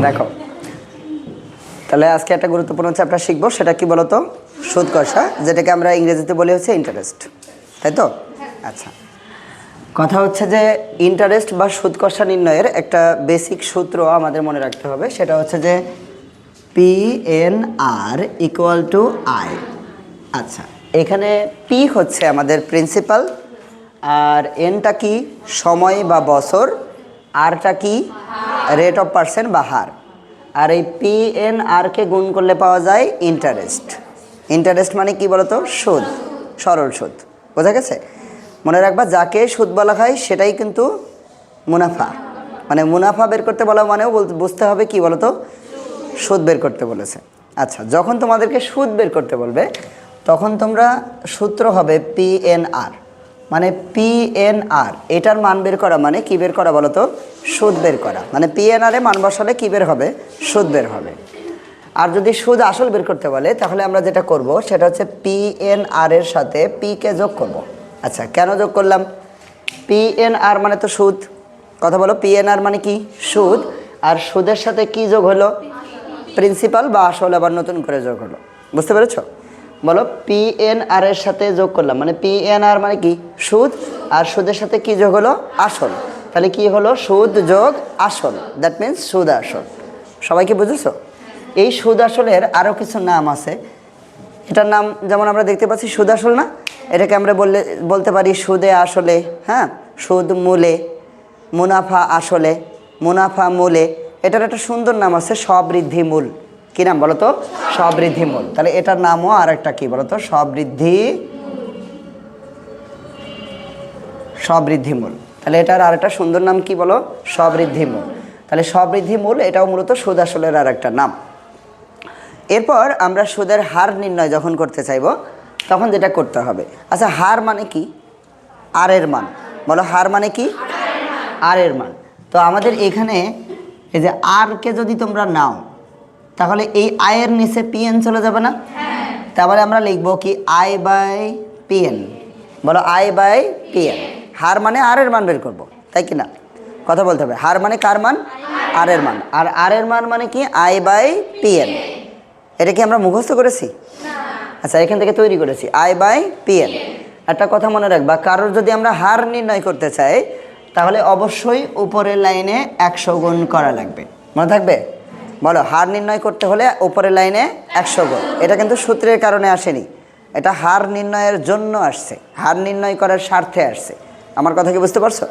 দেখো, তাহলে আজকে একটা গুরুত্বপূর্ণ চ্যাপ্টার শিখবো, সেটা কি বলতো? সুদ কষা, যেটাকে আমরা ইংরেজিতে বলি হচ্ছে ইন্টারেস্ট, তাই তো? আচ্ছা, কথা হচ্ছে যে ইন্টারেস্ট বা সুদ কষা নির্ণয়ের একটা বেসিক সূত্র আমাদের মনে রাখতে হবে, সেটা হচ্ছে যে PNR ইকুয়াল টু আই। আচ্ছা, এখানে পি হচ্ছে আমাদের প্রিন্সিপাল, আর এনটা কি সময় বা বছর, আরটা কি রেট অফ পার্সেন্ট বা হার, আর এই PNRকে গুণ করলে পাওয়া যায় ইন্টারেস্ট। ইন্টারেস্ট মানে কি বলতো? সুদ, সরল সুদ। বোঝা গেছে? মনে রাখবা, যাকে সুদ বলা হয় সেটাই কিন্তু মুনাফা। মানে মুনাফা বের করতে বলা মানেও বুঝতে হবে কি বলতো? সুদ বের করতে বলেছে। আচ্ছা, যখন তোমাদেরকে সুদ বের করতে বলবে তখন তোমরা সূত্র হবে PNR, মানে PNR এটার মান বের করা মানে কি বের করা বলো তো? সুদ বের করা। মানে PNR এ মান বসালে কি বের হবে? সুদ বের হবে। আর যদি সুদ আসল বের করতে বলে তাহলে আমরা যেটা করব সেটা হচ্ছে PNR এর সাথে P কে যোগ করব। আচ্ছা, কেন যোগ করলাম? PNR মানে তো সুদ, কথা বলো। PNR মানে কি? সুদ। আর সুদের সাথে কি যোগ হলো? প্রিন্সিপাল বা আসল, আবার নতুন করে যোগ হলো। বুঝতে পেরেছো? বলো, PNR এর সাথে যোগ করলাম, মানে PNR মানে কি? সুদ। আর সুদের সাথে কি যোগ হলো? আসল। তাহলে কি হলো? সুদ যোগ আসল, দ্যাট মিন্স সুদ আসল। সবাই কি বুঝেছো? এই সুদ আসলের আরও কিছু নাম আছে। এটার নাম যেমন আমরা দেখতে পাচ্ছি সুদ আসল না, এটাকে আমরা বলতে পারি সুদে আসলে, হ্যাঁ, সুদ মূলে, মুনাফা আসলে, মুনাফা মূলে। এটার একটা সুন্দর নাম আছে স্ববৃদ্ধি মূল। কী নাম বলো তো? স্ববৃদ্ধি মূল। তাহলে এটার নামও আর একটা কী বলো তো? স্ববৃদ্ধি মূল। তাহলে এটার আর একটা সুন্দর নাম কি বলো? স্ববৃদ্ধি মূল। তাহলে স্ববৃদ্ধি মূল এটাও মূলত সুদ আসলের আর একটা নাম। এরপর আমরা সুদের হার নির্ণয় যখন করতে চাইব তখন যেটা করতে হবে, আচ্ছা হার মানে কি? আর এর মান। বলো, হার মানে কি? আর এর মান। তো আমাদের এখানে এই যে আরকে যদি তোমরা নাও তাহলে এই আয়ের নিচে PN চলে যাবে না? তাহলে আমরা লিখবো কি? I by PN। বলো, আই বাই PN। হার মানে আর এর মান বের করবো, তাই কি না? কথা বলতে হবে। হার মানে কার মান? আর এর মান। আর আর এর মান মানে কি? I by PN। এটা কি আমরা মুখস্থ করেছি? আচ্ছা, এখান থেকে তৈরি করেছি, আই বাই PN। একটা কথা মনে রাখবা, কারোর যদি আমরা হার নির্ণয় করতে চাই তাহলে অবশ্যই উপরের লাইনে 100 গুণ করা লাগবে। মনে থাকবে? বলো, হার নির্ণয় করতে হলে উপরের লাইনে 100 গুণ। এটা কিন্তু সূত্রের কারণে আসেনি, এটা হার নির্ণয়ের জন্য আসছে, হার নির্ণয় করার স্বার্থে আসছে। আমার কথা কি বুঝতে পারছো?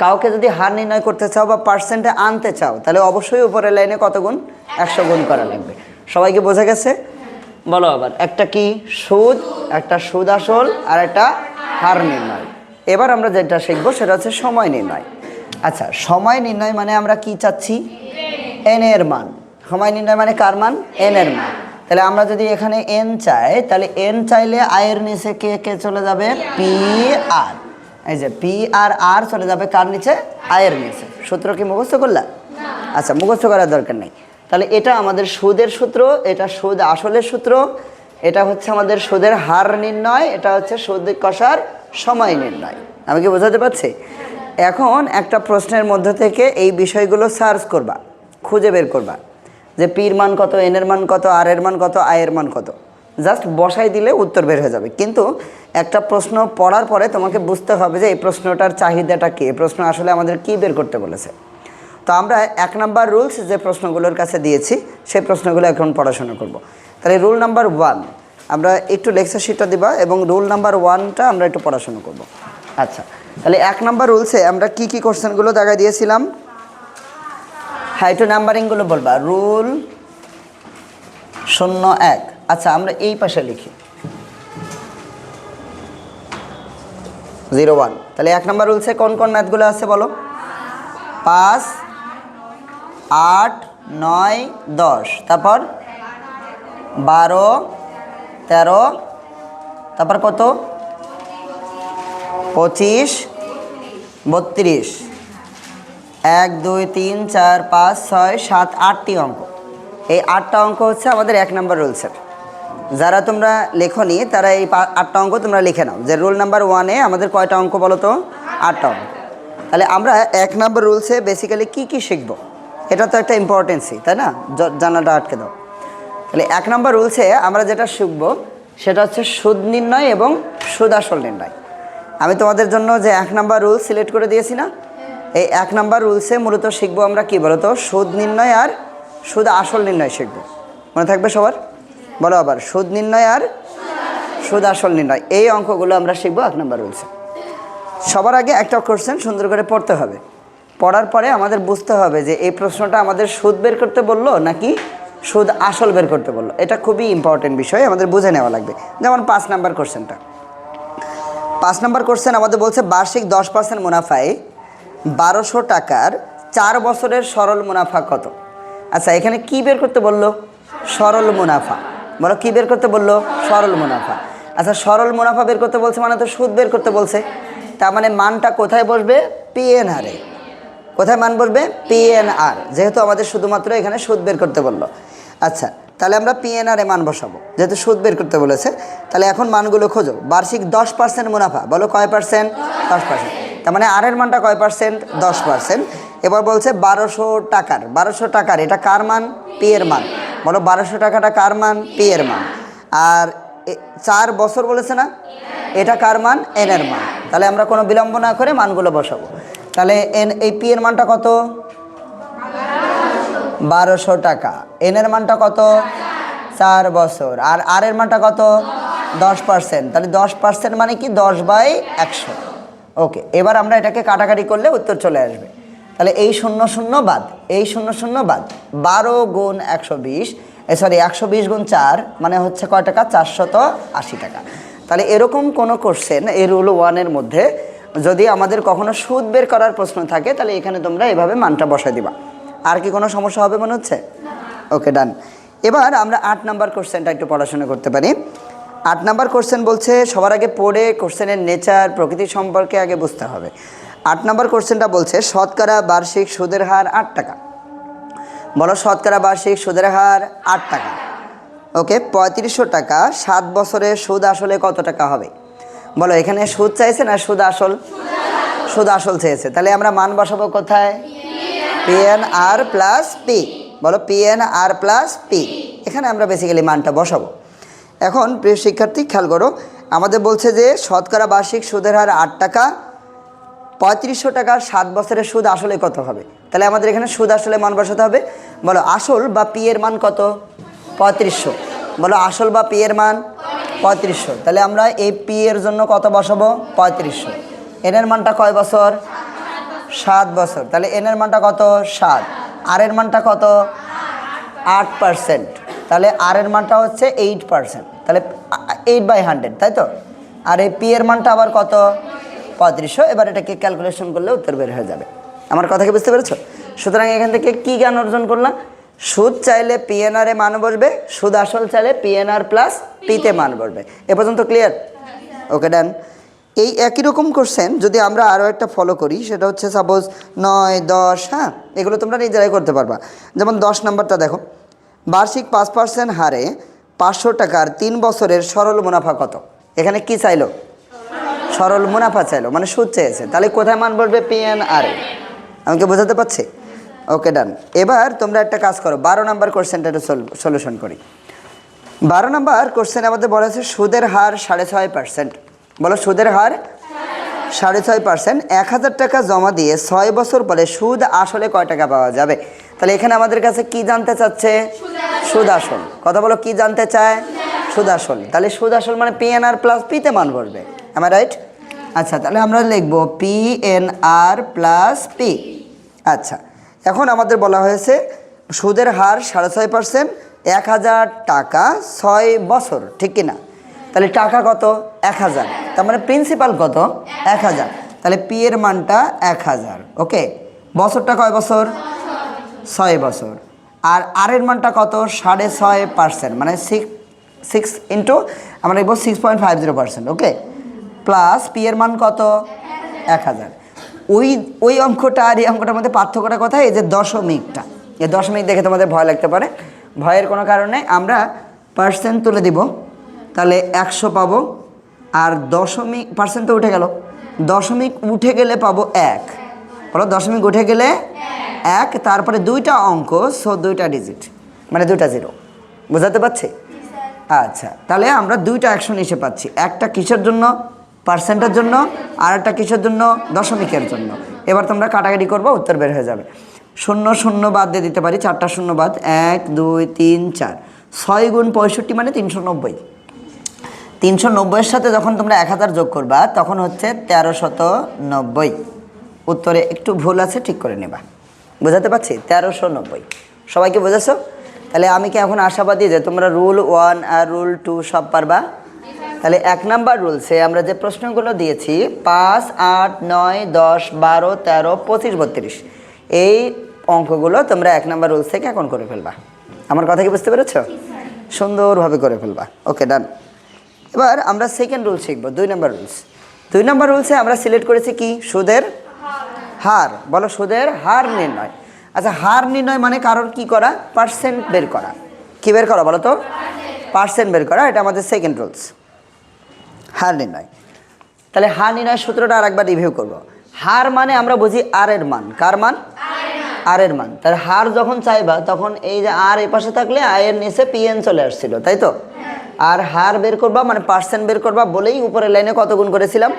কাউকে যদি হার নির্ণয় করতে চাও বা পার্সেন্টে আনতে চাও তাহলে অবশ্যই উপরের লাইনে কত গুণ? 100 গুণ করা লাগবে। সবাইকে বোঝা গেছে? বলো আবার, একটা কি? সুদ, একটা সুদ আসল, আর একটা হার নির্ণয়। এবার আমরা যেটা শিখবো সেটা হচ্ছে সময় নির্ণয়। আচ্ছা, সময় নির্ণয় মানে আমরা কি চাচ্ছি? এন এর মান। সময় নির্ণয় মানে কার মান? এন এর মান। তাহলে আমরা যদি এখানে এন চাই তাহলে এন চাইলে আয়ের নিচে কে কে চলে যাবে? PR। এই যে PR চলে যাবে কার নিচে? আয়ের নিচে। সূত্র কি মুখস্থ করলা? আচ্ছা, মুখস্থ করার দরকার নেই। তাহলে এটা আমাদের সুদের সূত্র, এটা সুদ আসলের সূত্র, এটা হচ্ছে আমাদের সুদের হার নির্ণয়, এটা হচ্ছে সুদ কষার সময় নির্ণয়। আমি কি বোঝাতে পারছি? এখন একটা প্রশ্নের মধ্যে থেকে এই বিষয়গুলো সার্চ করবা, খুঁজে বের করবা যে পির মান কত, এনের মান কত, আর এর মান কত, আয়ের মান কত। জাস্ট বসাই দিলে উত্তর বের হয়ে যাবে। কিন্তু একটা প্রশ্ন পড়ার পরে তোমাকে বুঝতে হবে যে এই প্রশ্নটার চাহিদাটা কী, এই প্রশ্ন আসলে আমাদের কী বের করতে বলেছে। তো আমরা 1 নাম্বার রুলস যে প্রশ্নগুলোর কাছে দিয়েছি সেই প্রশ্নগুলো এখন পড়াশোনা করব। তাহলে রুল নাম্বার 1 আমরা একটু লেকচার শিটটা দিবা এবং রুল নাম্বার 1টা আমরা একটু পড়াশোনা করব। আচ্ছা, তাহলে 1 নাম্বার রুলসে আমরা কি কি কোশ্চেনগুলো দেখাই দিয়েছিলাম? হ্যাঁ, একটু নাম্বারিংগুলো বলবা। রুল 01। আচ্ছা, আমরা এই পাশে লিখি 01। তাহলে 1 নাম্বার রুলসে কোন কোন ম্যাথগুলো আছে বলো? 5, 8, 9, 10, তারপর 12, 13, তারপর কত? 25, 32, 1, 2, 3, 4, 5, 6, 7, 8টি অঙ্ক। এই 8টা অঙ্ক হচ্ছে আমাদের 1 নাম্বার রুলসের। যারা তোমরা লেখনি তারা এই 8টা অঙ্ক তোমরা লিখে নাও যে রুল নাম্বার 1-এ আমাদের কয়টা অঙ্ক বলো তো? 8টা অঙ্ক। তাহলে আমরা 1 নাম্বার রুলসে বেসিক্যালি কি কি শিখব? এটা তো একটা ইম্পর্টেন্সই, তাই না? জানাটা আটকে দাও। তাহলে 1 নম্বর রুলসে আমরা যেটা শিখব সেটা হচ্ছে সুদ নির্ণয় এবং সুদ আসল নির্ণয়। আমি তোমাদের জন্য যে 1 নম্বর রুল সিলেক্ট করে দিয়েছি না, এই 1 নম্বর রুলসে মূলত শিখবো আমরা কি বলো তো, সুদ নির্ণয় আর সুদ আসল নির্ণয় শিখবো। মনে থাকবে সবার? বলো আবার, সুদ নির্ণয় আর সুদ আসল নির্ণয়, এই অঙ্কগুলো আমরা শিখবো 1 নম্বর রুলসে। সবার আগে একটা কোশ্চেন সুন্দর করে পড়তে হবে। পড়ার পরে আমাদের বুঝতে হবে যে এই প্রশ্নটা আমাদের সুদ বের করতে বললো নাকি সুদ আসল বের করতে বললো। এটা খুবই ইম্পর্টেন্ট বিষয়, আমাদের বুঝে নেওয়া লাগবে। যেমন 5 নম্বর কোশ্চেনটা, 5 নম্বর কোশ্চেন আমাদের বলছে বার্ষিক 10% মুনাফায় 1200 টাকার 4 বছরের সরল মুনাফা কত? আচ্ছা, এখানে কি বের করতে বললো? সরল মুনাফা। বলো কি বের করতে বললো? সরল মুনাফা। আচ্ছা, সরল মুনাফা বের করতে বলছে মানে তো সুদ বের করতে বলছে, তার মানে মানটা কোথায় বসবে? পিএনআরে। কোথায় মান বসবে? পিএনআর, যেহেতু আমাদের শুধুমাত্র এখানে সুদ বের করতে বললো। আচ্ছা, তাহলে আমরা পিএনআরে মান বসাবো, যেহেতু সুদ বের করতে বলেছে। তাহলে এখন মানগুলো খোঁজো। বার্ষিক 10% মুনাফা, বলো কয় পার্সেন্ট? 10%। তার মানে আর এর মানটা কয় পার্সেন্ট? 10%। এবার বলছে 1200 টাকার, 1200 টাকার এটা কার মান? পি এর মান। বলো 1200 টাকাটা কার মান? পি এর মান। আর 4 বছর বলেছে না, এটা কার মান? এন এর মান। তাহলে আমরা কোনো বিলম্ব না করে মানগুলো বসাবো। তাহলে এই পি এর মানটা কত? 1200 টাকা। এন এর মানটা কত? 4 বছর। আর আর এর মানটা কত? 10%। তাহলে 10% মানে কি? 10/100। ওকে, এবার আমরা এটাকে কাটাকাটি করলে উত্তর চলে আসবে। তাহলে এই 00 বাদ, এই 00 বাদ, 12 গুণ 120, সরি 120 গুণ 4 মানে হচ্ছে কয় টাকা? 480 টাকা। তাহলে এরকম কোনো কোশ্চেন এই রুল 1-এর মধ্যে যদি আমাদের কখনো সুদ বের করার প্রশ্ন থাকে, তাহলে এখানে তোমরা এভাবে মানটা বসাই দিবা। আর কি কোনো সমস্যা হবে মনে হচ্ছে? ওকে, ডান। এবার আমরা 8 নম্বর কোশ্চেনটা একটু পড়াশোনা করতে পারি। 8 নম্বর কোশ্চেন বলছে, সবার আগে পড়ে কোশ্চেনের নেচার প্রকৃতি সম্পর্কে আগে বুঝতে হবে। 8 নম্বর কোশ্চেনটা বলছে শতকরা বার্ষিক সুদের হার 8 টাকা। বলো শতকরা বার্ষিক সুদের হার 8 টাকা। ওকে, 3500 টাকা 7 বছরে সুদ আসলে কত টাকা হবে? বলো, এখানে সুদ চাইছে না সুদ আসল? সুদ আসল চেয়েছে। তাহলে আমরা মান বসাবো কোথায়? PNR plus P. বলো পিএনআর প্লাস পি। এখানে আমরা বেসিক্যালি মানটা বসাবো। এখন প্রিয় শিক্ষার্থী খেয়াল করো, আমাদের বলছে যে শতকরা বার্ষিক সুদের হার 8 টাকা, 3500 টাকার 7 বছরের সুদ আসলে কত হবে? তাহলে আমাদের এখানে সুদ আসলে মান বসাতে হবে। বলো আসল বা পি এর মান কত? 3500। বলো আসল বা পি এর মান 3500। তাহলে আমরা এই পি এর জন্য কত বসাবো? 3500। এন এর মানটা কয় বছর? 7 বছর। তাহলে এন এর মানটা কত? 7। আর এর মানটা কত? 8%। তাহলে আর এর মানটা হচ্ছে 8%। তাহলে 8/100, তাই তো? আর এই পি এর মানটা আবার কত? 3500। এবার এটাকে ক্যালকুলেশন করলে উত্তর বের হয়ে যাবে। আমার কথা কি বুঝতে পেরেছো? সুতরাং এখান থেকে কি জ্ঞান অর্জন করলাম? সুদ চাইলে পিএনআর এ মান বসবে, সুদ আসল চাইলে পিএনআর প্লাস পিতে মান বসবে। এ পর্যন্ত ক্লিয়ার? ওকে, ডান। এই একই রকম কোশ্চেন যদি আমরা আরও একটা ফলো করি, সেটা হচ্ছে সাপোজ 9, 10, হ্যাঁ, এগুলো তোমরা নিজেরাই করতে পারবা। যেমন 10 নম্বরটা দেখো, বার্ষিক 5% হারে 500 টাকার 3 বছরের সরল মুনাফা কত? এখানে কি চাইলো? সরল মুনাফা চাইলো, মানে সুদ চেয়েছে। তাহলে কোথায় মান বলবে? পিএনআর। আমাকে বোঝাতে পারছি? ওকে, ডান। এবার তোমরা একটা কাজ করো, 12 নম্বর কোশ্চেনটা একটু সলিউশন করি। 12 নম্বর কোশ্চেন আমাদের বলা আছে সুদের হার 6.5%। বলো সুদের হার 6.5%। 1000 টাকা জমা দিয়ে 6 বছর পরে সুদ আসলে কয় টাকা পাওয়া যাবে? তাহলে এখানে আমাদের কাছে কি জানতে চাচ্ছে? সুদ আসল। কথা বলো, কি জানতে চায়? সুদ আসল। তাহলে সুদ আসল মানে পিএনআর প্লাস পিতে মান বসবে। আমার রাইট? আচ্ছা, তাহলে আমরা লিখবো পিএনআর প্লাস পি। আচ্ছা, এখন আমাদের বলা হয়েছে সুদের হার 6.5%, 1000 টাকা 6 বছর, ঠিক কিনা? তাহলে টাকা কত? 1000। তার মানে প্রিন্সিপাল কত? 1000। তাহলে পি এর মানটা 1000। ওকে, বছরটা কয় বছর? 6 বছর। আর এর মানটা কত? 6.5%, মানে 6 ইন্টু আমরা লিখবো 6.50%। ওকে, প্লাস পি এর মান কত? 1000। ওই অঙ্কটা আর এই অঙ্কটার মধ্যে পার্থক্যটা কোথায়? এই যে দশমিকটা, এই দশমিক দেখে তোমাদের ভয় লাগতে পারে। ভয়ের কোনো কারণে আমরা পার্সেন্ট তুলে দিব, তাহলে 100 পাবো। আর দশমিক পার্সেন্ট তো উঠে গেল, দশমিক উঠে গেলে পাবো 1। বলো দশমিক উঠে গেলে এক, তারপরে দুইটা অঙ্ক, সো দুইটা ডিজিট, মানে দুইটা জিরো। বোঝাতে পারছি? আচ্ছা, তাহলে আমরা দুইটা অ্যাকশন এসে পাচ্ছি, একটা কিসের জন্য? পার্সেন্টের জন্য, আর একটা কিসের জন্য? দশমিকের জন্য। এবার তোমরা কাটাকাটি করবো, উত্তর বের হয়ে যাবে। শূন্য শূন্য বাদ দিয়ে দিতে পারি, চারটা শূন্য বাদ, 1 2 3 4, 6 গুণ 65 মানে 390। 390-এর সাথে যখন তোমরা 1000 যোগ করবা তখন হচ্ছে 1390। উত্তরে একটু ভুল আছে, ঠিক করে নেবা। বোঝাতে পারছি? 1390। সবাইকে বোঝাছো? তাহলে আমি কি এখন আশাবাদী যে তোমরা রুল 1 আর রুল 2 সব পারবা? তাহলে 1 নাম্বার রুলসে আমরা যে প্রশ্নগুলো দিয়েছি 5 8 9 10 12 13 25 32, এই অঙ্কগুলো তোমরা 1 নাম্বার রুলস থেকে এখন করে ফেলবা। আমার কথা কি বুঝতে পেরেছো? সুন্দরভাবে করে ফেলবা। ওকে, ডান। এবার আমরা সেকেন্ড রুল শিখবো, 2 নাম্বার রুলস। 2 নাম্বার রুলসে আমরা সিলেক্ট করেছি কি? সুদের হার। বলো, সুদের হার নির্ণয়। আচ্ছা, হার নির্ণয় মানে কারোর কি করা? পার্সেন্ট বের করা। কি বের করা বলো তো? পার্সেন্ট বের করা। এটা আমাদের সেকেন্ড রুলস, হার নির্ণয়। তাহলে হার নির্ণয় সূত্রটা আরেকবার রিভিউ করব। হার মানে আমরা বুঝি আর এর মান। কার মান? আর এর মান। তাহলে হার যখন চাইবা তখন এই যে আর এই পাশে থাকলে আই এর নিচে পিএন চলে আসছিল, তাই তো? আর হার বের করবা মানে পার্সেন্ট বের করবা বলেই উপরের লাইনে কত গুণ করেছিলাম?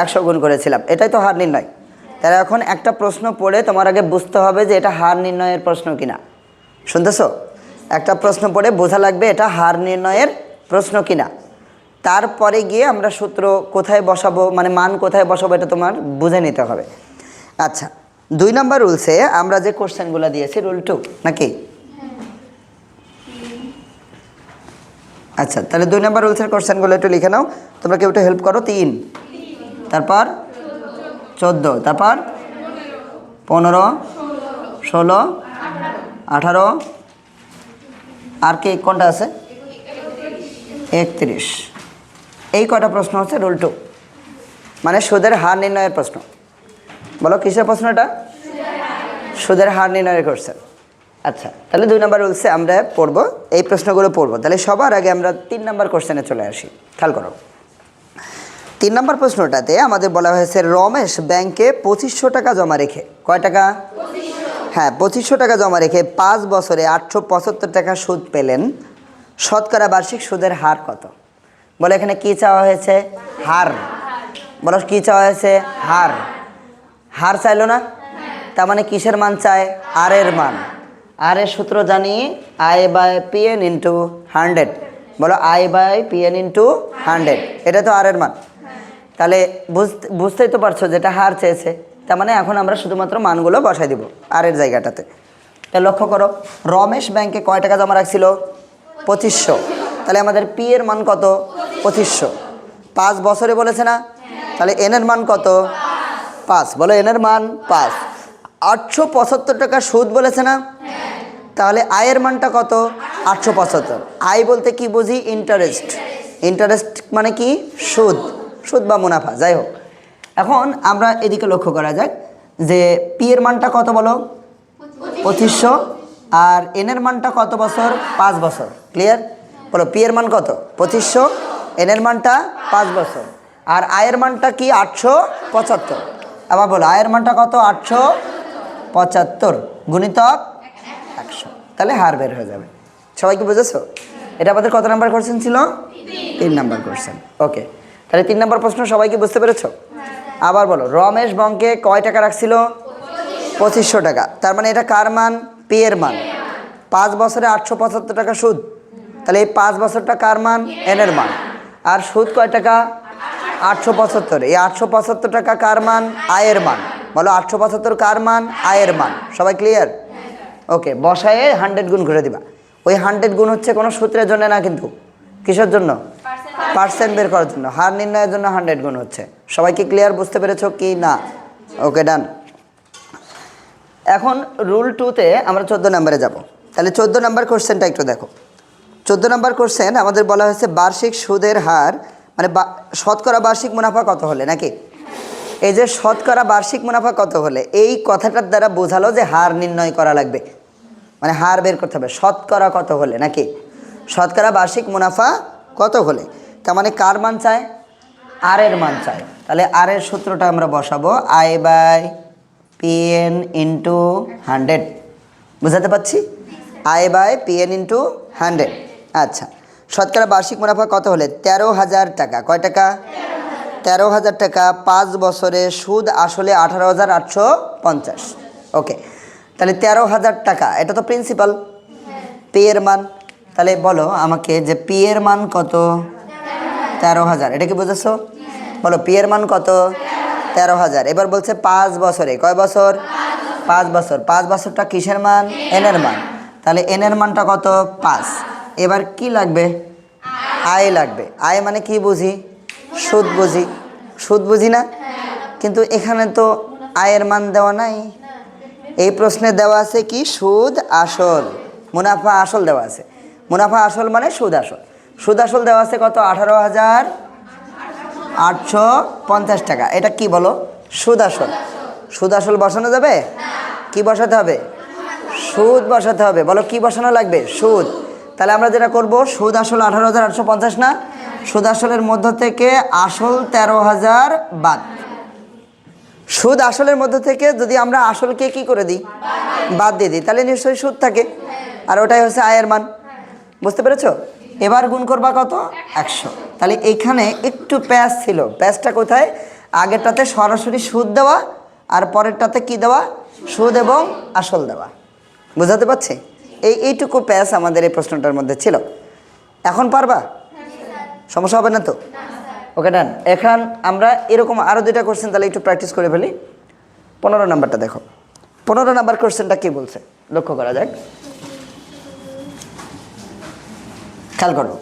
100 গুণ করেছিলাম। এটাই তো হার নির্ণয়। তাহলে এখন একটা প্রশ্ন পড়ে তোমার আগে বুঝতে হবে যে এটা হার নির্ণয়ের প্রশ্ন কিনা। শুনতেছো? একটা প্রশ্ন পড়ে বোঝা লাগবে এটা হার নির্ণয়ের প্রশ্ন কিনা। তারপরে গিয়ে আমরা সূত্র কোথায় বসাবো, মানে মান কোথায় বসাবো, এটা তোমার বুঝে নিতে হবে। আচ্ছা, 2 নাম্বার রুলসে আমরা যে কোশ্চেনগুলো দিয়েছি রুল 2 নাকি? আচ্ছা, তাহলে 2 নাম্বার রুলসের কোশ্চেনগুলো একটু লিখে নাও। তোমরা কেউ একটু হেল্প করো। 3, তারপর 14, তারপর 15, 16, 18, আর কি কোনটা আছে? 31। এই কটা প্রশ্ন হচ্ছে রুল 2, মানে সুদের হার নির্ণয়ের প্রশ্ন। বলো কিসের প্রশ্ন এটা? সুদের হার নির্ণয়ের কোশ্চেন। আচ্ছা, তাহলে 2 নাম্বার রুলসে আমরা পড়বো, এই প্রশ্নগুলো পড়বো। তাহলে সবার আগে আমরা 3 নাম্বার কোশ্চেনে চলে আসি। খেয়াল করো, 3 নাম্বার প্রশ্নটাতে আমাদের বলা হয়েছে রমেশ ব্যাংকে 2500 টাকা জমা রেখে, কয় টাকা? হ্যাঁ, 2500 টাকা জমা রেখে 5 বছরে 875 টাকা সুদ পেলেন। শতকরা বার্ষিক সুদের হার কত? বলে এখানে কি চাওয়া হয়েছে? হার। বলো কি চাওয়া হয়েছে? হার। হার চাইলো না? তার মানে কিসের মান চায়? আর এর মান। আর এর সূত্র জানি আই বাই পিএন ইন্টু 100। বলো আই বাই পিএন ইন্টু 100, এটা তো আর এর মান। তাহলে বুঝতেই তো পারছো যেটা হার চেয়েছে, তার মানে এখন আমরা শুধুমাত্র মানগুলো বসাই দিব আর এর জায়গাটাতে। তাহলে লক্ষ্য করো, রমেশ ব্যাংকে কয় টাকা জমা রাখছিল? 2500। তাহলে আমাদের পি এর মান কত? 2500। 5 বছরে বলেছে না? তাহলে এন এর মান কত? 5। বলো এন এর মান 5। 875 টাকা সুদ বলেছে না? তাহলে আয়ের মানটা কত? 875। আয় বলতে কি বুঝি? ইন্টারেস্ট। ইন্টারেস্ট মানে কি? সুদ। সুদ বা মুনাফা, যাই হোক। এখন আমরা এদিকে লক্ষ্য করা যাক যে পি এর মানটা কত বলো? 2500। আর এন এর মানটা কত বছর? 5 বছর। ক্লিয়ার? বলো পি এর মান কত? 2500, এন এর মানটা 5 বছর, আর আয়ের মানটা কি? 875। আবার বলো আয়ের মানটা কত? 875 গুণিতক 100। তাহলে হার বের হয়ে যাবে। সবাই কি বুঝেছো? এটা আমাদের কত নাম্বার কোশ্চেন ছিল? 3 নাম্বার কোশ্চেন। ওকে, তাহলে 3 নাম্বার প্রশ্ন সবাই কি বুঝতে পেরেছো? আবার বলো, রমেশ ব্যাংকে কয় টাকা রাখছিল? 2500 টাকা। তার মানে এটা কার মান? পি এর মান। 5 বছরে 875 টাকা সুদ। তাহলে এই 5 বছরটা কার মান? এন এর মান। আর সুদ কয় টাকা? 875। এই 875 টাকা কার মান? আয়ের মান। বলো 875 কার মান? আয়ের মান। সবাই ক্লিয়ার? ওকে, বসায়ে 100 গুণ করে দিবা। ওই 100 গুণ হচ্ছে কোনো সূত্রের জন্য না, কিন্তু কিসের জন্য? পার্সেন্ট বের করার জন্য। হার নির্ণয়ের জন্য 100 গুণ হচ্ছে। সবাই কি ক্লিয়ার? বুঝতে পেরেছো কি না? ওকে, ডান। এখন রুল 2তে আমরা 14 নম্বরে যাব। তাহলে 14 নম্বর কোশ্চেনটা একটু দেখো। 14 নম্বর কোশ্চেন আমাদের বলা হয়েছে বার্ষিক সুদের হার, মানে শতকরা বার্ষিক মুনাফা কত হলে, নাকি? এই যে শতকরা বার্ষিক মুনাফা কত হলে, এই কথাটার দ্বারা বোঝালো যে হার নির্ণয় করা লাগবে, মানে হার বের করতে হবে শতকরা কত হলে, নাকি? শতকরা বার্ষিক মুনাফা কত হলে, তার মানে কার মান চায়? আর এর মান চায়। তাহলে আর এর সূত্রটা আমরা বসাবো আই বাই পিএন ইন্টু 100, বুঝাতে পারছি? I/PN into 100। আচ্ছা, শতকরা বার্ষিক মুনাফা কত হলে 13,000 টাকা। কয় টাকা? 13,000 টাকা। 5 বছরে সুদ আসলে 18,850। ওকে, তাহলে 13,000 টাকা, এটা তো প্রিন্সিপাল, পি এর মান। তাহলে বলো আমাকে যে পি এর মান কত? 13,000। এটা কি বুঝেছো? বলো পি এর মান কত? 13,000। এবার বলছে 5 বছরে। কয় বছর? 5 বছর। 5 বছরটা কিসের মান? এন এর মান। তাহলে এন এর মানটা কত? 5। এবার কি লাগবে? আয় লাগবে। আয় মানে কি বুঝি? সুদ বুঝি। সুদ বুঝি না? কিন্তু এখানে তো আয়ের মান দেওয়া নাই। এই প্রশ্নে দেওয়া আছে কি? সুদ আসল, মুনাফা আসল দেওয়া আছে। মুনাফা আসল মানে সুদ আসল। সুদ আসল দেওয়া আছে কত? 18,850 টাকা। এটা কি বলো? সুদ আসল। সুদ আসল বসানো যাবে? কি বসাতে হবে? সুদ বসাতে হবে। বলো কি বসানো লাগবে? সুদ। তাহলে আমরা যেটা করব, সুদ আসল 18,850 না, সুদ আসলের মধ্য থেকে আসল 13,000 বাদ। সুদ আসলের মধ্য থেকে যদি আমরা আসলকে কি করে দিই? বাদ দিয়ে দিই, তাহলে নিশ্চয়ই সুদ থাকে। আর ওটাই হচ্ছে আয়ের মান। বুঝতে পেরেছো? এবার গুণ করবা কত? 100। তাহলে এইখানে একটু প্যাচ ছিল। প্যাচটা কোথায়? আগেরটাতে সরাসরি সুদ দেওয়া, আর পরেরটাতে কি দেওয়া? সুদ এবং আসল দেওয়া। বুঝাতে পারছি? এইটুকু প্যাচ আমাদের এই প্রশ্নটার মধ্যে ছিল। এখন পারবা? সমস্যা হবে না তো? ওকে, ডান। এখন আমরা এরকম আরও 2টা কোশ্চেন তাহলে একটু প্র্যাকটিস করে ফেলি। 15 নাম্বারটা দেখো। 15 নাম্বার কোশ্চেনটা কি বলছে লক্ষ্য করা যাক, খেয়াল করো।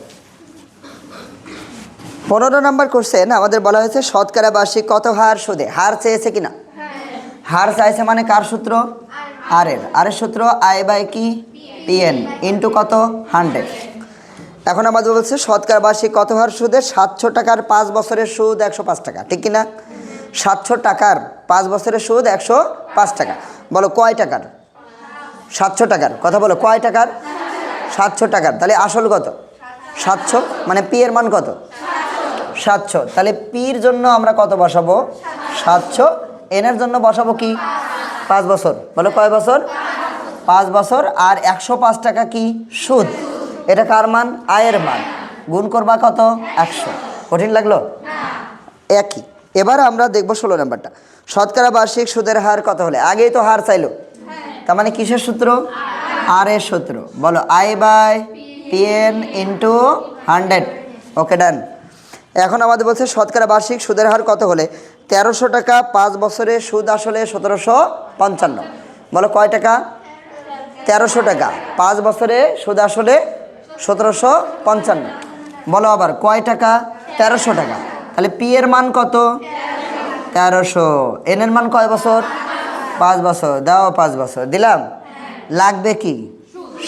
15 নাম্বার কোশ্চেন আমাদের বলা হয়েছে শতকরা বার্ষিক কত হার সুদে? হার চেয়েছে কিনা? হার চাইছে মানে কার সূত্র? আর এর সূত্র I/PN ইন্টু কত? 100। এখন আমাদের বলছে শতকরা বার্ষিক কত হার সুদে? 700 টাকার 5 বছরের সুদ 105 টাকা, ঠিক কিনা? 700 টাকার 5 বছরের সুদ 105 টাকা। বলো কয় টাকার? 700 টাকার। কথা বলো, কয় টাকার? 700 টাকার। তাহলে আসল কত? 700, মানে পি এর মান কত? 700। তাহলে পির জন্য আমরা কত বসাবো? 700। এন এর জন্য বসাবো কি? 5 বছর। বলো কয় বছর? 5 বছর। আর 105 টাকা কি? সুদ। এটা কার মান? আয়ের মান। গুণ করবা কত? 100। কঠিন লাগলো? একই। এবার আমরা দেখবো 16 নাম্বারটা। শতকরা বার্ষিক সুদের হার কত হলে? আগেই তো হার চাইলো, তার মানে কিসের সূত্র? আর এর সূত্র। বলো I/PN ইন্টু 100। ওকে, ডান। এখন আমাদের বলছে শতকরা বার্ষিক সুদের হার কত হলে 1300 টাকা 5 বছরে সুদ আসলে 1755। বলো কয় টাকা? 1300 টাকা 5 বছরে সুদ আসলে 1755। বলো আবার কয় টাকা? 1300 টাকা। তাহলে পি এর মান কত? 1300। এন এর মান কয় বছর? 5 বছর। দাও 5 বছর দিলাম। লাগবে কি?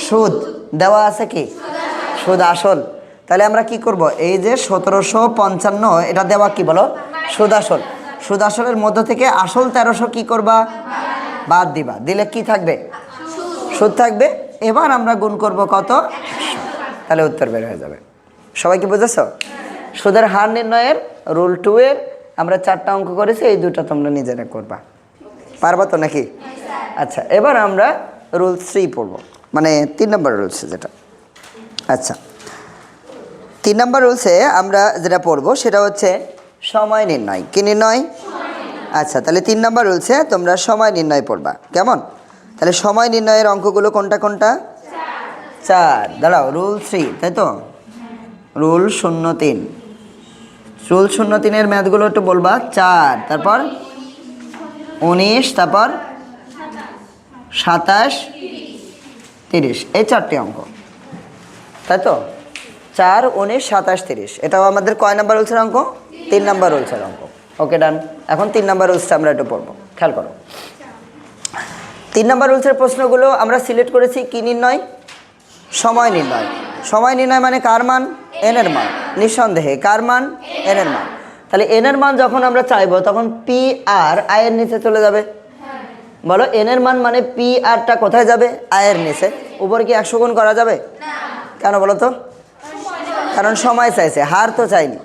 সুদ। দেওয়া আছে কি? সুদ আসল। তাহলে আমরা কি করব? এই যে 1755 এটা দেওয়া কি বলো? সুদ আসল। সুদ আসলের মধ্য থেকে আসল 1300 কি করবা? বাদ দিবা। দিলে কি থাকবে? সুদ থাকবে। এবার আমরা গুণ করব কত? 100। তাহলে উত্তর বের হয়ে যাবে। সবাই কি বুঝেছো? সুদের হার নির্ণয়ের রুল 2 এর আমরা 4টা অঙ্ক করেছি, এই 2টা তোমরা নিজেরা করবা। পারবা তো নাকি? আচ্ছা, এবার আমরা রুল 3 পড়ব, মানে 3 নম্বর রুলস যেটা। আচ্ছা, 3 নম্বর রুলসে আমরা যেটা পড়বো সেটা হচ্ছে সময় নির্ণয়। কি নির্ণয়? আচ্ছা, তাহলে 3 নম্বর রুলসে তোমরা সময় নির্ণয় পড়বা। কেমন? তাহলে সময় নির্ণয়ের অঙ্কগুলো কোনটা কোনটা? 4। দাঁড়াও, রুল 3, তাই তো? রুল 03। রুল 03-এর ম্যাথগুলো একটু বলবা। 4, তারপর 19, তারপর 27, 30। এই 4টি অঙ্ক, তাই তো? 4, 19, 27, 30। এটাও আমাদের কয় নাম্বার রুলসের অঙ্ক? 3 নাম্বার রুলসের অঙ্ক। ওকে, ডান। এখন 3 নাম্বার রুলসটা আমরা একটু পড়বো, খেয়াল করো। 3 নাম্বার রুলসের প্রশ্নগুলো আমরা সিলেক্ট করেছি কি নির্ণয়? সময় নির্ণয়। সময় নির্ণয় মানে কার মান? এন এর মান। নিঃসন্দেহে কার মান? এন এর মান। তাহলে এন এর মান যখন আমরা চাইবো তখন পি আর আয়ের নিচে চলে যাবে। বলো এন এর মান মানে পি আরটা কোথায় যাবে? আয়ের নিচে। উপরে কি 100 গুণ করা যাবে? কেন বলো তো? কারণ সময় চাইছে, হার তো চাইনি।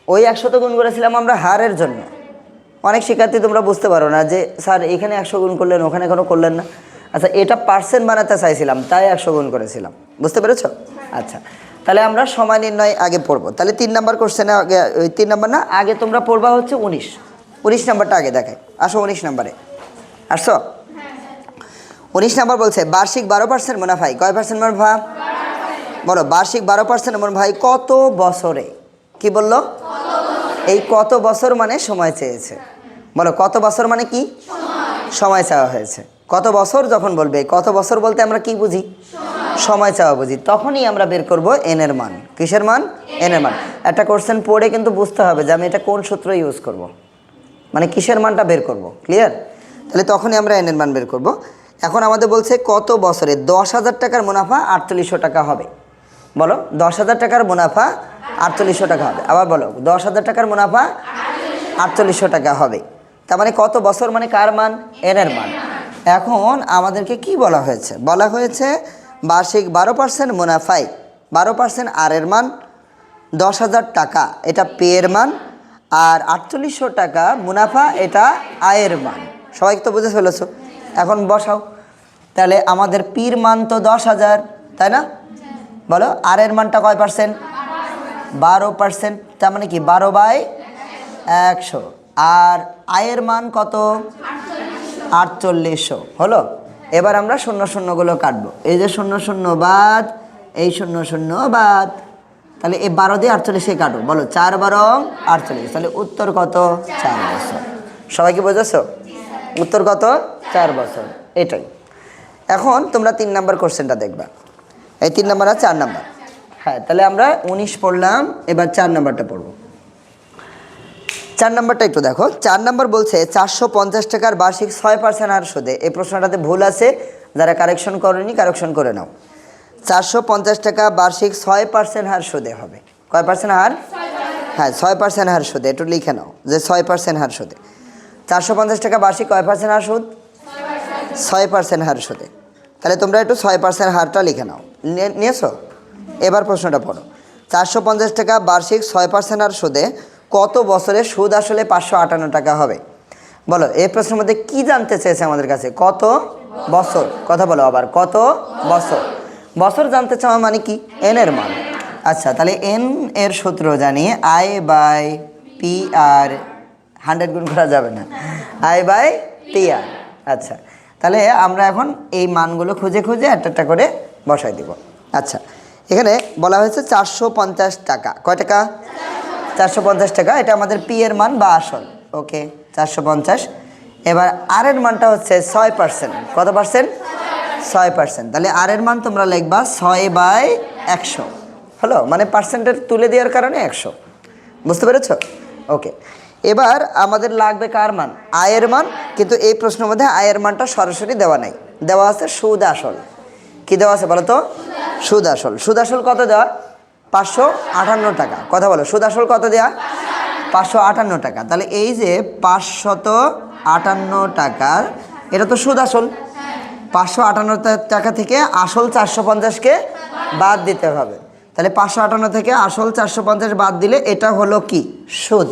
ওই 100 তো গুণ করেছিলাম আমরা হারের জন্য। অনেক শিক্ষার্থী তোমরা বুঝতে পারো না যে স্যার এখানে 100 গুণ করলেন, ওখানে কোনো করলেন না। আচ্ছা, এটা পার্সেন্ট বানাতে চাইছিলাম তাই 100 গুণ করেছিলাম, বুঝতে পেরেছো? আচ্ছা, তাহলে আমরা সময় নির্ণয় আগে পড়বো। তাহলে 3 নাম্বার কোশ্চেনে আগে, ওই 3 নাম্বার না, আগে তোমরা পড়বা হচ্ছে 19 নাম্বারটা আগে দেখায়। আসো 19 নাম্বারে আসছো। 19 নাম্বার বলছে বার্ষিক 12% মুনাফায় কয় পার্সেন্ট মুনাফা? বলো, বার্ষিক 12% মুনাফায় কত বছরে? কি বললো? এই কত বছর মানে সময় চেয়েছে। বলো, কত বছর মানে কি? সময় চাওয়া হয়েছে। কত বছর যখন বলবে, কত বছর বলতে আমরা কি বুঝি? সময় চাওয়া বুঝি। তখনই আমরা বের করব এন এর মান। কিসের মান? এন এর মান। একটা কোশ্চেন পড়ে কিন্তু বুঝতে হবে যে আমি এটা কোন সূত্র ইউজ করব, মানে কিসের মানটা বের করব। ক্লিয়ার? তাহলে তখনই আমরা এন এর মান বের করব। এখন আমাদের বলছে কত বছরে 10,000 টাকার মুনাফা 4800 টাকা হবে। বলো, 10,000 টাকার মুনাফা 4800 টাকা হবে। আবার বলো, 10,000 টাকার মুনাফা 4800 টাকা হবে। তার মানে কত বছর মানে কার মান? এন এর মান। এখন আমাদেরকে কি বলা হয়েছে? বলা হয়েছে বার্ষিক 12% মুনাফায় 12% আর এর মান 10,000 টাকা, এটা পে এর মান, আর 4800 টাকা মুনাফা, এটা আয়ের মান। সবাই তো বুঝে ফেলেছো? এখন বসাও। তাহলে আমাদের পির মান তো 10,000, তাই না? বলো, আর এর মানটা কয় পার্সেন্ট? 12%। তার মানে কি 12/100। আর আয়ের মান কত? 4800। হলো? এবার আমরা 00গুলো কাটবো। এই যে 00 বাদ, এই 00 বাদ। তাহলে এই 12 দিয়ে 48 কাটো। বলো, 4 12 48। তাহলে উত্তর কত? 4 বছর। সবাই কি বুঝেছো? উত্তর কত? 4 বছর। এটাই। এখন তোমরা 3 নাম্বার কোশ্চেনটা দেখবা। এই 3 নাম্বার আর 4 নাম্বার। হ্যাঁ, তাহলে আমরা 19 পড়লাম, এবার 4 নাম্বারটা পড়বো। 4 নাম্বারটা একটু দেখো। 4 নাম্বার বলছে 450 টাকার বার্ষিক 6% হার সুদে। এই প্রশ্নটাতে ভুল আছে, যারা কারেকশন করেনি কারেকশন করে নাও। 450 টাকা বার্ষিক 6% হার সুদে হবে। কয় পার্সেন্ট হার? হ্যাঁ, 6% হার সুদে। একটু লিখে নাও যে 6% হার সুদে। 450 টাকা বার্ষিক কয় পার্সেন্ট হার সুদ? 6% হার সুদে। তাহলে তোমরা একটু 6% হারটা লিখে নাও। নিয়েছো? এবার প্রশ্নটা পড়ো। 450 টাকা বার্ষিক 6% হার সুদে কত বছরে সুদ আসলে 558 টাকা হবে? বলো, এই প্রশ্নের মধ্যে কি জানতে চেয়েছে আমাদের কাছে? কত বছর। কথা বলো আবার, কত বছর। বছর জানতে চাওয়া মানে কি? এন এর মান। আচ্ছা, তাহলে এন এর সূত্র জানি, আই বাই পি আর। 100 গুণ করা যাবে না, আই বাই পি আর। আচ্ছা, তাহলে আমরা এখন এই মানগুলো খুঁজে খুঁজে একটা একটা করে বসাই দিব। আচ্ছা, এখানে বলা হয়েছে 450 টাকা। কয় টাকা? 450 টাকা। এটা আমাদের পি এর মান বা আসল। ওকে, 450। এবার আর এর মানটা হচ্ছে 6%। কত পার্সেন্ট? 6%। তাহলে আর এর মান তোমরা লিখবা 6/100। হলো? মানে পার্সেন্টের তুলে দেওয়ার কারণে 100। বুঝতে পেরেছো? ওকে, এবার আমাদের লাগবে কার মান? আয়ের মান। কিন্তু এই প্রশ্নের মধ্যে আয়ের মানটা সরাসরি দেওয়া নাই, দেওয়া আছে সুদ আসল। কি দেওয়া আছে বলো তো? সুদ আসল। সুদ আসল কত দেওয়া? 558 টাকা। কথা বলো, সুদ আসল কত দেওয়া? 558 টাকা। তাহলে এই যে 558 টাকার, এটা তো সুদ আসল। 558 টাকা থেকে আসল 450কে বাদ দিতে হবে। তাহলে 558 থেকে আসল 450 বাদ দিলে এটা হলো কি? সুদ।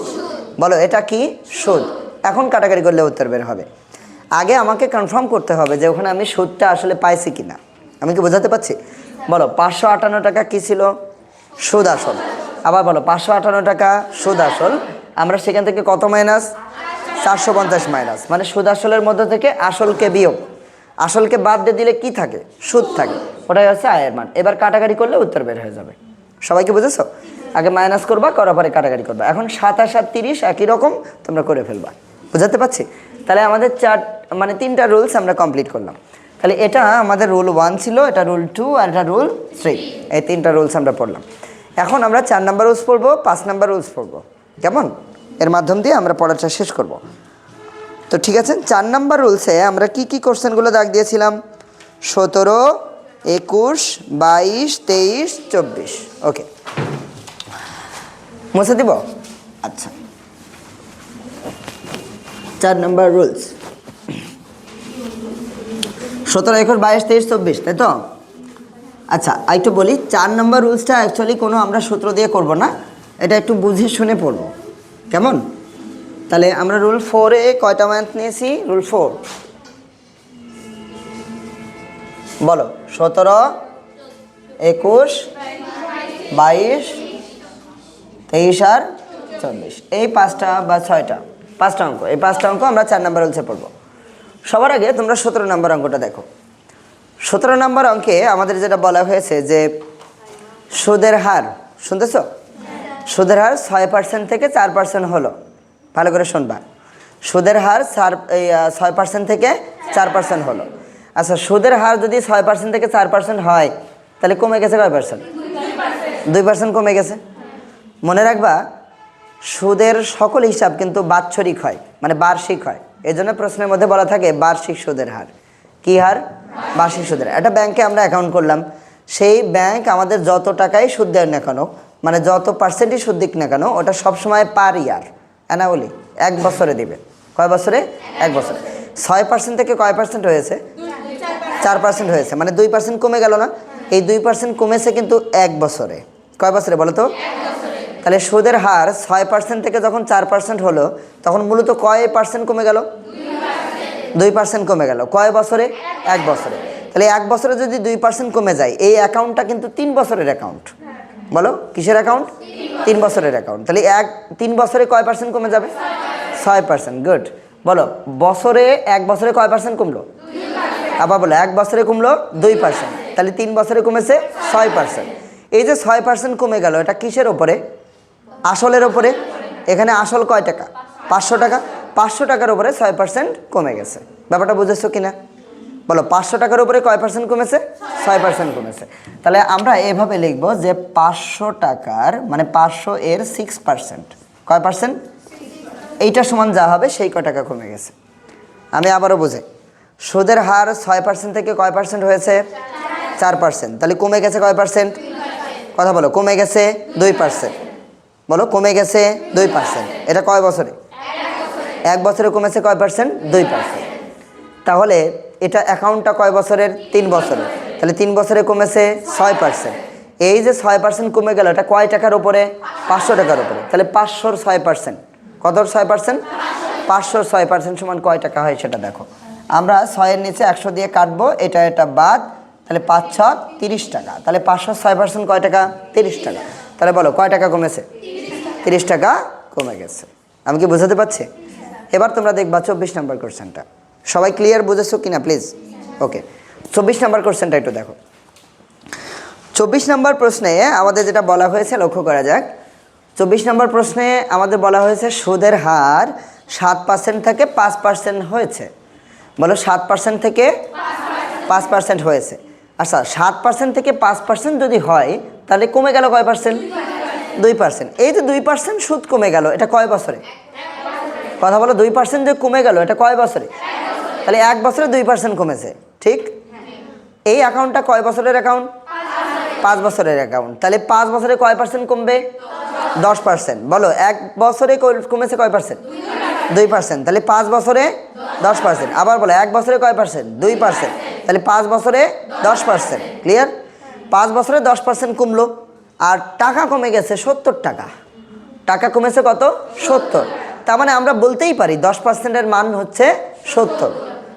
বলো, এটা কি? সুদ। এখন কাটাকাটি করলে উত্তর বের হবে। আগে আমাকে কনফার্ম করতে হবে যে ওখানে আমি সুদটা আসলে পাইছি কিনা। আমি কি বোঝাতে পারছি? বলো, 558 টাকা কি ছিল? সুদ আসল। আবার বলো, 558 টাকা সুদ আসল। আমরা সেখান থেকে কত মাইনাস? 450 মাইনাস, মানে সুদ আসলের মধ্যে থেকে আসলকে বিয়োগ। আসলকে বাদ দিয়ে দিলে কি থাকে? সুদ থাকে। ওটাই হচ্ছে আয়ের মান। এবার কাটাকাটি করলে উত্তর বের হয়ে যাবে। সবাইকে বুঝেছো? আগে মাইনাস করবা, করার পরে কাটাকাটি করবা। এখন 7 আর 7 30, একই রকম তোমরা করে ফেলবা। বুঝাতে পারছি? তাহলে আমাদের 3টা রুলস আমরা কমপ্লিট করলাম। তাহলে এটা আমাদের রুল 1 ছিল, এটা রুল 2, আর এটা রুল 3। এই 3টা রুলস আমরা পড়লাম। এখন আমরা 4 নাম্বার রুলস পড়বো, 5 নাম্বার রুলস পড়বো। কেমন? এর মাধ্যম দিয়ে আমরা পড়াটা শেষ করব। তো ঠিক আছে, 4 নাম্বার রুলসে আমরা কি কি কোশ্চেনগুলো দাগ দিয়েছিলাম? 17, 21, 22, 23, 24। ওকে, মুছে দিব। আচ্ছা, 4 নাম্বার রুলস 17, 21, 22, 23, 24, তাই তো? আচ্ছা, একটু বলি, 4 নাম্বার রুলসটা অ্যাকচুয়ালি কোনো আমরা সূত্র দিয়ে করব না, এটা একটু বুঝে শুনে পড়ব। কেমন? তাহলে আমরা রুল 4-এ কয়টা ম্যাথ নিয়েছি? রুল 4 বলো, 17, 21, 22, 23 আর 24, এই 5টা বা 6টা 5টা অঙ্ক। এই 5টা অঙ্ক আমরা 4 নম্বর রুলসে পড়বো। সবার আগে তোমরা 17 নম্বর অঙ্কটা দেখো। 17 নম্বর অঙ্কে আমাদের যেটা বলা হয়েছে যে সুদের হার, শুনতেছ? সুদের হার 6% থেকে 4% হলো। ভালো করে শুনবা, সুদের হার 6% থেকে 4% হলো। আচ্ছা, সুদের হার যদি 6% থেকে 4% হয় তাহলে কমে গেছে কয় পার্সেন্ট? 2% কমে গেছে। মনে রাখবা, সুদের সকল হিসাব কিন্তু বাৎসরিক হয়, মানে বার্ষিক হয়। এই জন্য প্রশ্নের মধ্যে বলা থাকে বার্ষিক সুদের হার। কি হার? বার্ষিক সুদের। একটা ব্যাংকে আমরা অ্যাকাউন্ট করলাম, সেই ব্যাংক আমাদের যত টাকাই সুদ দেয় না কেন, মানে যত পার্সেন্টই সুদ দিক না কেন, ওটা সবসময় পার ইয়ার, অ্যানুয়ালি, 1 বছরে দিবে। কয় বছরে? 1 বছরে। 6% থেকে কয় পার্সেন্ট হয়েছে? 4% হয়েছে, মানে 2% কমে গেল না? এই 2% কমেছে কিন্তু 1 বছরে। কয় বছরে বলো তো? তাহলে সুদের হার 6% থেকে যখন 4% হলো, তখন মূলত কয় পার্সেন্ট কমে গেল? 2% কমে গেল। কয় বছরে? 1 বছরে। তাহলে 1 বছরে যদি 2% কমে যায়, এই অ্যাকাউন্টটা কিন্তু 3 বছরের অ্যাকাউন্ট। বলো, কিসের অ্যাকাউন্ট? 3 বছরের অ্যাকাউন্ট। তাহলে 3 বছরে কয় পার্সেন্ট কমে যাবে? 6%। গুড। বলো, বছরে 1 বছরে কয় পার্সেন্ট কমলো? আবার বলো, 1 বছরে কমলো 2%। তাহলে 3 বছরে কমেছে 6%। এই যে 6% কমে গেল, এটা কিসের ওপরে? আসলের ওপরে। এখানে আসল কয় টাকা? 500 টাকা। 500 টাকার উপরে 6% কমে গেছে। ব্যাপারটা বুঝেছো কিনা? বলো, 500 টাকার উপরে কয় পার্সেন্ট কমেছে? 6% কমেছে। তাহলে আমরা এভাবে লিখব যে 500 টাকার, মানে 500 এর 6%। কয় পার্সেন্ট? এইটা সমান যা হবে সেই কয় টাকা কমে গেছে। আমি আবারও বুঝাই, সুদের হার 6% থেকে কয় পার্সেন্ট হয়েছে? 4%। তাহলে কমে গেছে কয় পার্সেন্ট? কথা বলো, কমে গেছে 2%। বলো, কমে গেছে 2%। এটা কয় বছরে? 1 বছরে কমেছে কয় পার্সেন্ট? 2%। তাহলে এটা অ্যাকাউন্টটা কয় বছরের? 3 বছরের। তাহলে 3 বছরে কমেছে 6%। এই যে 6% কমে গেল, এটা কয় টাকার উপরে? 500 টাকার উপরে। তাহলে 500-র 6%। কতর 6%? 500-র 6% সমান কয় টাকা হয় সেটা দেখো। আমরা 6-এর নিচে 100 দিয়ে কাটবো, এটা বাদ। তাহলে 5-6 30 টাকা। তাহলে 500-র 6% কয় টাকা? 30 টাকা। তাহলে বলো, কয় টাকা কমেছে? 30 টাকা কমে গেছে। আমি কি বোঝাতে পারছি? এবার তোমরা দেখবা 24 নম্বর কোশ্চেনটা। সবাই ক্লিয়ার বুঝেছো কিনা প্লিজ? ওকে, 24 নম্বর কোশ্চেনটা একটু দেখো। 24 নম্বর প্রশ্নে আমাদের যেটা বলা হয়েছে লক্ষ্য করা যাক। 24 নম্বর প্রশ্নে আমাদের বলা হয়েছে সুদের হার 7% থেকে 5% হয়েছে। বলো, 7% থেকে 5% হয়েছে। আচ্ছা, 7% থেকে 5% যদি হয় তাহলে কমে গেল কয় পার্সেন্ট? 2%। এই যে 2% সুদ কমে গেল, এটা কয় বছরে? কথা বলো, 2% যে কমে গেল, এটা কয় বছরে? তাহলে 1 বছরে 2% কমেছে, ঠিক? এই অ্যাকাউন্টটা কয় বছরের অ্যাকাউন্ট? 5 বছরের অ্যাকাউন্ট। তাহলে 5 বছরে কয় পার্সেন্ট কমবে? 10%। বলো, 1 বছরে কমেছে কয় পার্সেন্ট? 2%। তাহলে 5 বছরে 10%। আবার বলো, 1 বছরে কয় পার্সেন্ট? 2%। তাহলে 5 বছরে 10%। ক্লিয়ার? 5 বছরে 10% কমলো, আর টাকা কমে গেছে 70 টাকা। টাকা কমেছে কত? 70। তার মানে আমরা বলতেই পারি 10%-এর মান হচ্ছে 70।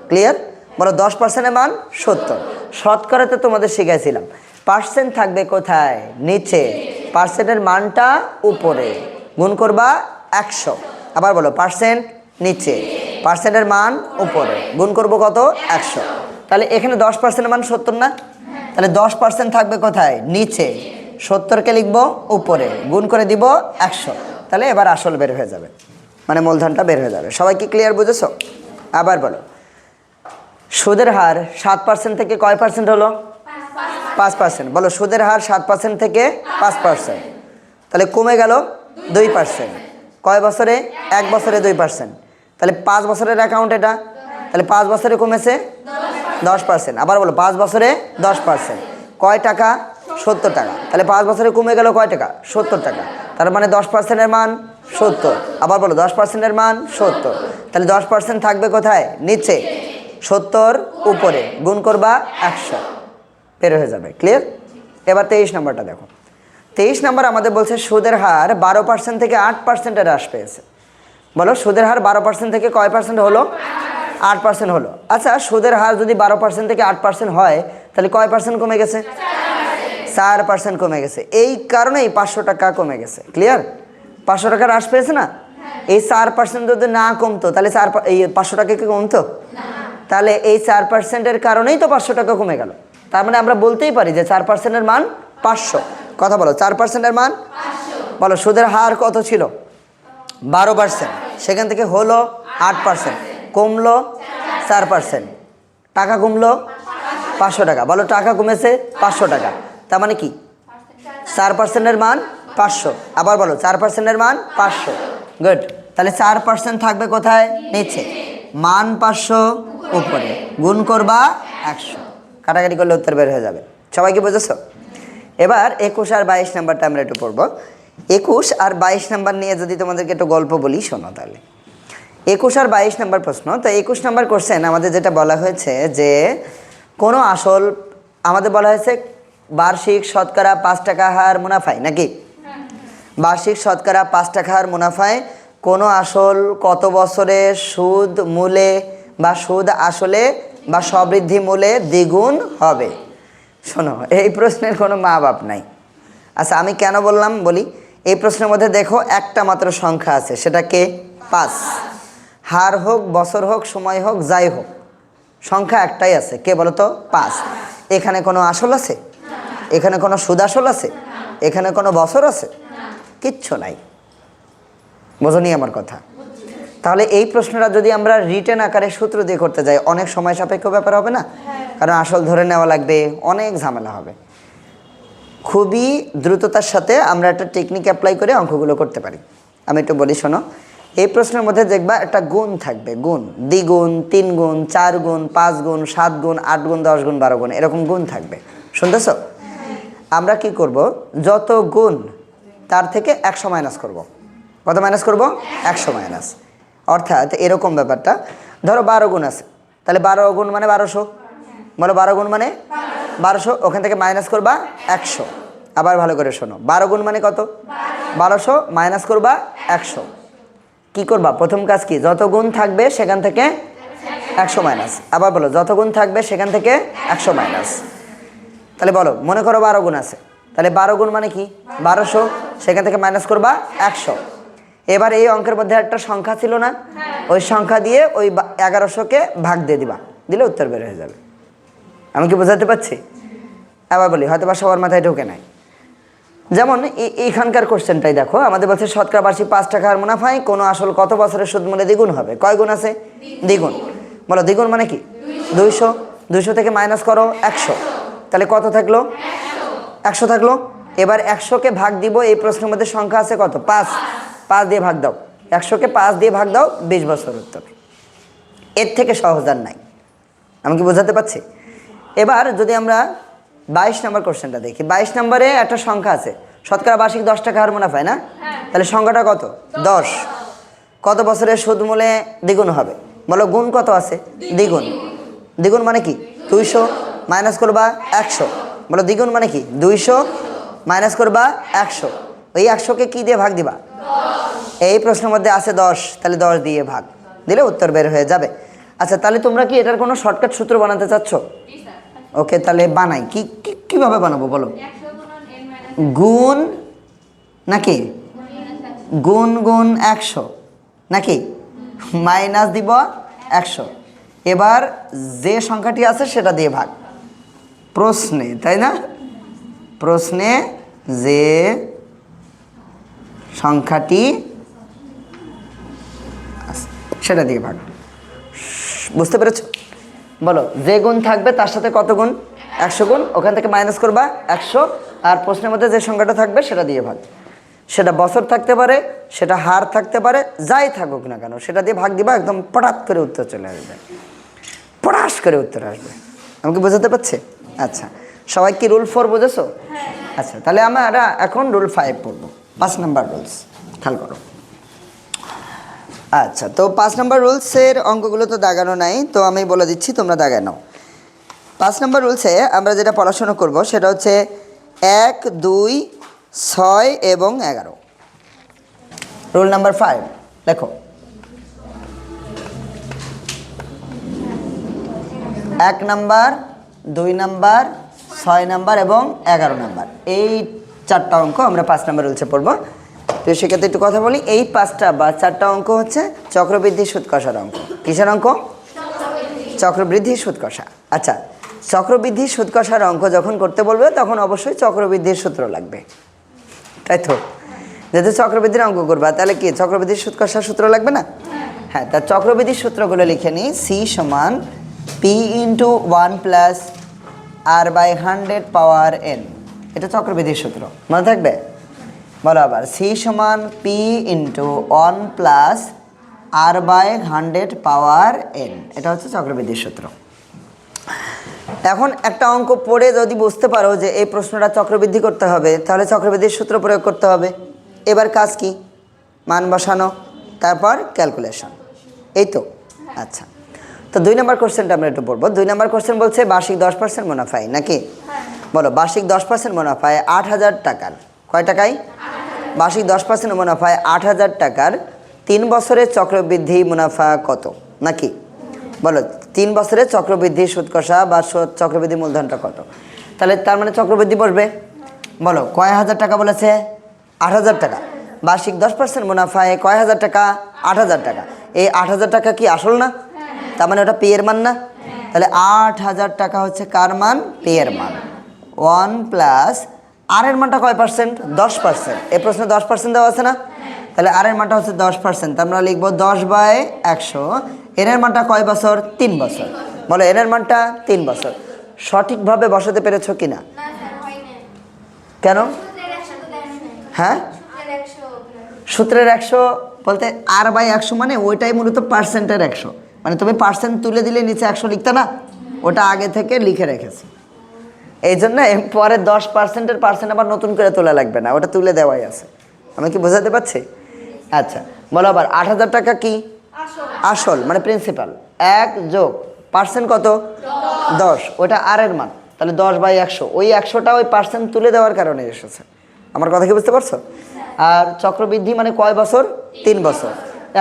ক্লিয়ার? বলো, 10%-এর মান 70। শতকরাতে তোমাদের শিখাইছিলাম পার্সেন্ট থাকবে কোথায়? নিচে। পার্সেন্টের মানটা উপরে, গুণ করবা 100। আবার বলো, পার্সেন্ট নিচে, পার্সেন্টের মান উপরে, গুণ করবো কত? 100। তাহলে এখানে 10%-এর মান 70 না? তাহলে 10% থাকবে কোথায়? নিচে। 70-কে লিখবো উপরে, গুণ করে দিব 100। তাহলে এবার আসল বের হয়ে যাবে, মানে মূলধনটা বের হয়ে যাবে। সবাই কি ক্লিয়ার বুঝেছো? আবার বলো, সুদের হার 7% থেকে কয় পার্সেন্ট হলো? 5%। বলো, সুদের হার 7% থেকে 5%। তাহলে কমে গেল 2%। কয় বছরে? 1 বছরে 2%। তাহলে 5 বছরের অ্যাকাউন্ট এটা। তাহলে 5 বছরে কমেছে 10%। আবার বলো, 5 বছরে 10%। কয় টাকা? 70 টাকা। তাহলে 5 বছরে কমে গেল কয় টাকা? 70 টাকা। তার মানে 10%-এর মান 70। আবার বলো, 10%-এর মান 70। তাহলে 10% থাকবে কোথায়? নিচে। 70 উপরে, গুণ করবা 100, বের হয়ে যাবে। ক্লিয়ার? এবার 23 নম্বরটা দেখো। 23 নম্বর আমাদের বলছে সুদের হার 12% থেকে 8% হ্রাস পেয়েছে। বলো সুদের হার 12% থেকে কয় পার্সেন্ট হলো? 8% হলো। আচ্ছা সুদের হার যদি 12% থেকে 8% হয় তাহলে কয় পার্সেন্ট কমে গেছে? 4% কমে গেছে। এই কারণেই 500 টাকা কমে গেছে। ক্লিয়ার? 500 টাকা হ্রাস পেয়েছে না? এই 4% যদি না কমতো তাহলে এই 500 টাকা কি কমতো? তাহলে এই 4%-এর কারণেই তো 500 টাকা কমে গেল। তার মানে আমরা বলতেই পারি যে 4%-এর মান 500। কথা বলো, 4%-এর মান 500। বলো সুদের হার কত ছিল? 12%। সেখান থেকে হলো 8%, কমলো 4%, টাকা কমলো 500 টাকা। বলো টাকা কমেছে 500 টাকা, তার মানে কি 4%-এর মান 500। আবার বলো 4%-এর মান 500। গুড। তাহলে 4% থাকবে কোথায়? নিচে। মান 500, উপরে গুণ করবা 100, কাটাকাটি করলে উত্তর বের হয়ে যাবে। সবাই কি বুঝেছো? এবার 21 আর 22 নাম্বারটা আমরা একটু পড়বো। 21 আর 22 নাম্বার নিয়ে যদি তোমাদেরকে একটু গল্প বলি, শোনো তাহলে। 21 আর 22 নাম্বার প্রশ্ন। তো 21 নাম্বার কোশ্চেন আমাদের যেটা বলা হয়েছে যে কোনো আসল, আমাদের বলা হয়েছে বার্ষিক শতকরা 5 টাকা হার মুনাফায়, নাকি বার্ষিক শতকরা 5 টাকা হার মুনাফায় কোনো আসল কত বছরে সুদ মূলে বা সুদ আসলে বা সবৃদ্ধি মূলে দ্বিগুণ হবে? শোনো, এই প্রশ্নের কোনো মা বাপ নাই। আচ্ছা আমি কেন বললাম বলি। এই প্রশ্নের মধ্যে দেখো একটা মাত্র সংখ্যা আছে, সেটা কে? 5। হার হোক, বছর হোক, সময় হোক, যাই হোক, সংখ্যা একটাই আছে। কে বলো তো? 5। এখানে কোনো আসল আছে? এখানে কোনো সুদ আসল আছে? এখানে কোনো বছর আছে? কিচ্ছু নাই। বোঝনি আমার কথা? তাহলে এই প্রশ্নটা যদি আমরা রিটেন আকারে সূত্র দিয়ে করতে যাই, অনেক সময় সাপেক্ষ ব্যাপার হবে না? কারণ আসল ধরে নেওয়া লাগবে, অনেক ঝামেলা হবে। খুবই দ্রুততার সাথে আমরা একটা টেকনিক অ্যাপ্লাই করে অঙ্কগুলো করতে পারি। আমি একটু বলি, শোনো। এই প্রশ্নের মধ্যে দেখবা একটা গুণ থাকবে, গুণ, দ্বিগুণ, 3 গুণ, 4 গুণ, 5 গুণ, 7 গুণ, 8 গুণ, 10 গুণ, 12 গুণ, এরকম গুণ থাকবে। শুনতেছো? আমরা কি করব, যত গুণ তার থেকে 100 মাইনাস করব। কত মাইনাস করব? 100 মাইনাস। অর্থাৎ এরকম ব্যাপারটা, ধরো 12 গুণ আছে, তাহলে 12 গুণ মানে 1200। বলো 12 গুণ মানে 1200, ওখান থেকে মাইনাস করবা 100। আবার ভালো করে শোনো, 12 গুণ মানে কত? 1200 মাইনাস করবা 100। কি করবা? প্রথম কাজ কি? যত গুণ থাকবে সেখান থেকে 100 মাইনাস। আবার বলো, যত গুণ থাকবে সেখান থেকে 100 মাইনাস। তাহলে বলো, মনে করো 12 গুণ আছে, তাহলে 12 গুণ মানে কি? 1200, সেখান থেকে মাইনাস করবা 100। এবার এই অঙ্কের মধ্যে একটা সংখ্যা ছিল না? ওই সংখ্যা দিয়ে ওই 1100-কে ভাগ দিয়ে দিবা, দিলে উত্তর বের হয়ে যাবে। আমি কি বোঝাতে পারছি? আবার বলি, হয়তো বা সবার মাথায় ঢোকে নাই। যেমন এইখানকার কোশ্চেনটাই দেখো, আমাদের বলছে শতকরা বার্ষিক 5 টাকা হার মুনাফায় কোনো আসল কত বছরের সুদ মূল্যে দ্বিগুণ হবে? কয় গুণ আছে? দ্বিগুণ। বলো দ্বিগুণ মানে কি? 200। 200 থেকে মাইনাস করো 100, তাহলে কত থাকলো? 100 থাকলো। এবার 100-কে ভাগ দিব, এই প্রশ্নের মধ্যে সংখ্যা আছে কত? 5। 5 দিয়ে ভাগ দাও, 100-কে 5 দিয়ে ভাগ দাও, 20 বছর উত্তর। এর থেকে সহজ আর নাই। আমি কি বোঝাতে পারছি? এবার যদি আমরা 22 নম্বর কোশ্চেনটা দেখি, 22 নম্বরে একটা সংখ্যা আছে, শতকরা বার্ষিক 10 টাকা হার মুনাফায় না? তাহলে সংখ্যাটা কত? 10। কত বছরের সুদ মূলে দ্বিগুণ হবে? বলো গুণ কত আছে? দ্বিগুণ। দ্বিগুণ মানে কি? 200 মাইনাস করবা 100। বলো দ্বিগুণ মানে কি? 200 মাইনাস করবা 100। ওই 100-কে কি দিয়ে ভাগ দিবা? এই প্রশ্নের মধ্যে আছে 10, তাহলে 10 দিয়ে ভাগ দিলে উত্তর বের হয়ে যাবে। আচ্ছা তাহলে তোমরা কি এটার কোনো শর্টকাট সূত্র বানাতে চাচ্ছ? ওকে, তাহলে বানাই। কিভাবে বানাবো বলো? গুণ নাকি গুণ গুণ 100 নাকি মাইনাস দিব 100। এবার যে সংখ্যাটি আছে সেটা দিয়ে ভাগ। প্রশ্নে, তাই না? প্রশ্নে যে সংখ্যাটি সেটা দিয়ে ভাগ। বুঝতে পেরেছো? বলো যে গুণ থাকবে তার সাথে কত গুণ? 100 গুণ। ওখান থেকে মাইনাস করবা 100, আর প্রশ্নের মধ্যে যে সংখ্যাটা থাকবে সেটা দিয়ে ভাগ। সেটা বছর থাকতে পারে, সেটা হার থাকতে পারে, যাই থাকুক না কেন সেটা দিয়ে ভাগ দিবা, একদম পটাত করে উত্তর চলে আসবে, পটাশ করে উত্তর আসবে। আমাকে বোঝাতে পারছে? আচ্ছা, সবাই কি রুল 4 বুঝেছো? আচ্ছা, তাহলে আমরা এখন রুল 5 পড়বো, 5 নাম্বার রুলস। খেয়াল করো। আচ্ছা, তো 5 নাম্বার রুলসের অঙ্কগুলো তো দাগানো নাই, তো আমি বলে দিচ্ছি, তোমরা দাগায় নাও। 5 নাম্বার রুলসে আমরা যেটা পড়াশোনা করব সেটা হচ্ছে 1, 2, 6 এবং 11। রুল নাম্বার 5 দেখো, 1 নাম্বার, 2 নাম্বার, 6 নাম্বার এবং 11 নাম্বার, এই 4টা অঙ্ক আমরা 5 নাম্বার রুলসে পড়বো। তো সেক্ষেত্রে একটু কথা বলি, এই 5টা বা 4টা অঙ্ক হচ্ছে চক্রবৃদ্ধি সুদ কষার অঙ্ক। কিসের অঙ্ক? চক্রবৃদ্ধি সুদ কষা। আচ্ছা, চক্রবৃদ্ধি সুদ কষার অঙ্ক যখন করতে বলবে তখন অবশ্যই চক্রবৃদ্ধির সূত্র লাগবে, তাই তো? যেহেতু চক্রবৃদ্ধির অঙ্ক করবা তাহলে কি চক্রবৃদ্ধির সুদ কষার সূত্র লাগবে না? হ্যাঁ, তা চক্রবৃদ্ধির সূত্রগুলো লিখে নিই। সি সমান P into 1 plus R by 100 power N, এটা চক্রবৃদ্ধির সূত্র, মনে থাকবে? বলো আবার, সি সমান P into 1 plus R by 100 power N, এটা হচ্ছে চক্রবৃদ্ধির সূত্র। এখন একটা অঙ্ক পড়ে যদি বুঝতে পারো যে এই প্রশ্নটা চক্রবৃদ্ধি করতে হবে, তাহলে চক্রবৃদ্ধির সূত্র প্রয়োগ করতে হবে। এবার কাজ কি? মান বসানো, তারপর ক্যালকুলেশন, এই তো। আচ্ছা, তো 2 নম্বর কোশ্চেনটা আমরা একটু পড়বো। 2 নম্বর কোশ্চেন বলছে বার্ষিক 10% মুনাফায়, নাকি? বলো, বার্ষিক 10% মুনাফায় 8,000 টাকার, কয় টাকায়? বার্ষিক 10% মুনাফায় 8,000 টাকার 3 বছরের চক্রবৃদ্ধি মুনাফা কত, নাকি? বলো, 3 বছরের চক্রবৃদ্ধি সুদ কষা বা চক্রবৃদ্ধি মূলধনটা কত? তাহলে তার মানে চক্রবৃদ্ধি বসবে। বলো, কয় হাজার টাকা বলেছে? 8,000 টাকা। বার্ষিক 10% মুনাফায় কয় হাজার টাকা? 8,000 টাকা। এই 8,000 টাকা কি আসল না? তার মানে ওটা পি এর মান না? তাহলে 8,000 টাকা হচ্ছে কার মান? পি এর মান। 1 প্লাস আর এর মানটা কয় পার্সেন্ট? 10%। এই প্রশ্নে 10% দেওয়া আছে না? তাহলে আর এর মানটা হচ্ছে 10%, আমরা লিখবো 10/100। এর মানটা কয় বছর? 3 বছর। বলো, এর মানটা 3 বছর। সঠিকভাবে বসাতে পেরেছো কিনা? কেন? হ্যাঁ, সূত্রের 100 বলতে R/100 মানে ওইটাই মূলত পার্সেন্টের 100, মানে তুমি পার্সেন্ট তুলে দিলে নিচে 100 লিখতে না, ওটা আগে থেকে লিখে রেখেছি। এই জন্য পরে 10%-এর পার্সেন্ট আবার নতুন করে তোলা লাগবে না, ওটা তুলে দেওয়াই আছে। আমি কি বোঝাতে পারছি? আচ্ছা, বলো আবার, 8,000 টাকা কি আসল, মানে প্রিন্সিপাল। 1 যোগ পার্সেন্ট কত? 10, ওটা আর এর মান। তাহলে 10/100, ওই 100টা ওই পার্সেন্ট তুলে দেওয়ার কারণে এসেছে। আমার কথা কি বুঝতে পারছো? আর চক্রবৃদ্ধি মানে কয় বছর? 3 বছর।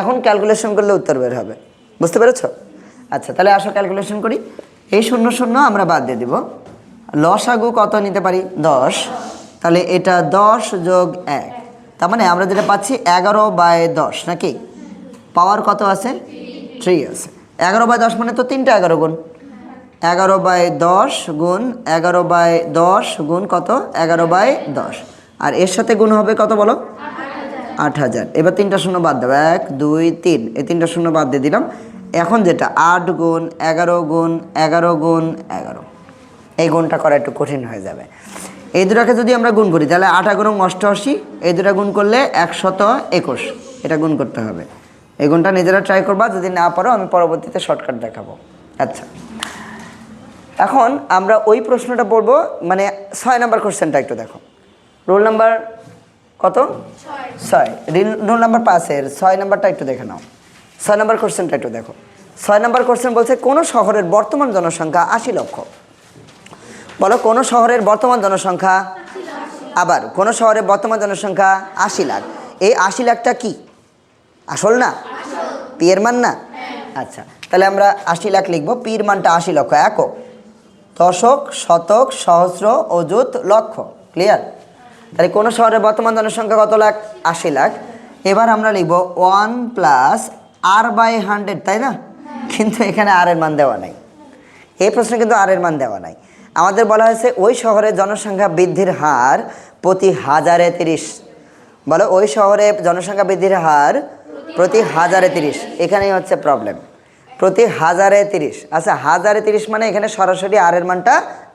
এখন ক্যালকুলেশন করলে উত্তর বের হবে, বুঝতে পেরেছ? আচ্ছা, তাহলে আসো ক্যালকুলেশন করি। এই 0 0 আমরা বাদ দিয়ে দিব। লসাগু কত নিতে পারি? 10। তাহলে এটা 10 যোগ 1, তার মানে আমরা যেটা পাচ্ছি 11/10, নাকি? পাওয়ার কত আছে? 3 আছে। 11/10 মানে তো 3টা 11 গুণ। 11/10 গুণ 11/10 গুণ কত? 11/10। আর এর সাথে গুণ হবে কত বলো? 8,000। এবার 3টা শূন্য বাদ দেবো, 1 2 3, এই 3টা শূন্য বাদ দিয়ে দিলাম। এখন যেটা 8 গুণ 11 গুণ 11 গুণ 11, এই গুণটা করা একটু কঠিন হয়ে যাবে। এই দুটাকে যদি আমরা গুণ করি তাহলে 8 গুণ 88, এই দুটা গুণ করলে 121, এটা গুণ করতে হবে। এই গুণটা নিজেরা ট্রাই করবা, যদি না পারো আমি পরবর্তীতে শর্টকাট দেখাবো। আচ্ছা, এখন আমরা ওই প্রশ্নটা পড়বো, মানে 6 নম্বর কোশ্চেনটা একটু দেখো। রোল নাম্বার কত? 6। রোল নাম্বার 5-এর 6 নাম্বারটা একটু দেখে নাও। 6 নম্বর কোশ্চেনটা একটু দেখো। 6 নম্বর কোশ্চেন বলছে কোন শহরের বর্তমান জনসংখ্যা 80 লক্ষ। বলো, কোন শহরের বর্তমান জনসংখ্যা? আবার কোন শহরের বর্তমান জনসংখ্যা 80 লাখ। এই 80 লাখটা কি আসল না? পি এর মান না? আচ্ছা, তাহলে আমরা 80 লাখ লিখবো। পির মানটা 80 লক্ষ। একক, দশক, শতক, সহস্র, অযুত, লক্ষ। ক্লিয়ার? তাহলে কোন শহরের বর্তমান জনসংখ্যা কত লাখ? 80 লাখ। এবার আমরা লিখবো 1 প্লাস R/100, তাই না? কিন্তু এখানে আর এর মান দেওয়া নাই। এই প্রশ্নে কিন্তু আর এর মান দেওয়া নাই। আমাদের বলা হয়েছে ওই শহরের জনসংখ্যা বৃদ্ধির হার প্রতি 1000-এ 30। বলো, ওই শহরে জনসংখ্যা বৃদ্ধির হার প্রতি 1000-এ 30। এখানেই হচ্ছে প্রবলেম, প্রতি 1000-এ 30। আচ্ছা, 1000-এ 30 মানে এখানে সরাসরি আর এর মানটা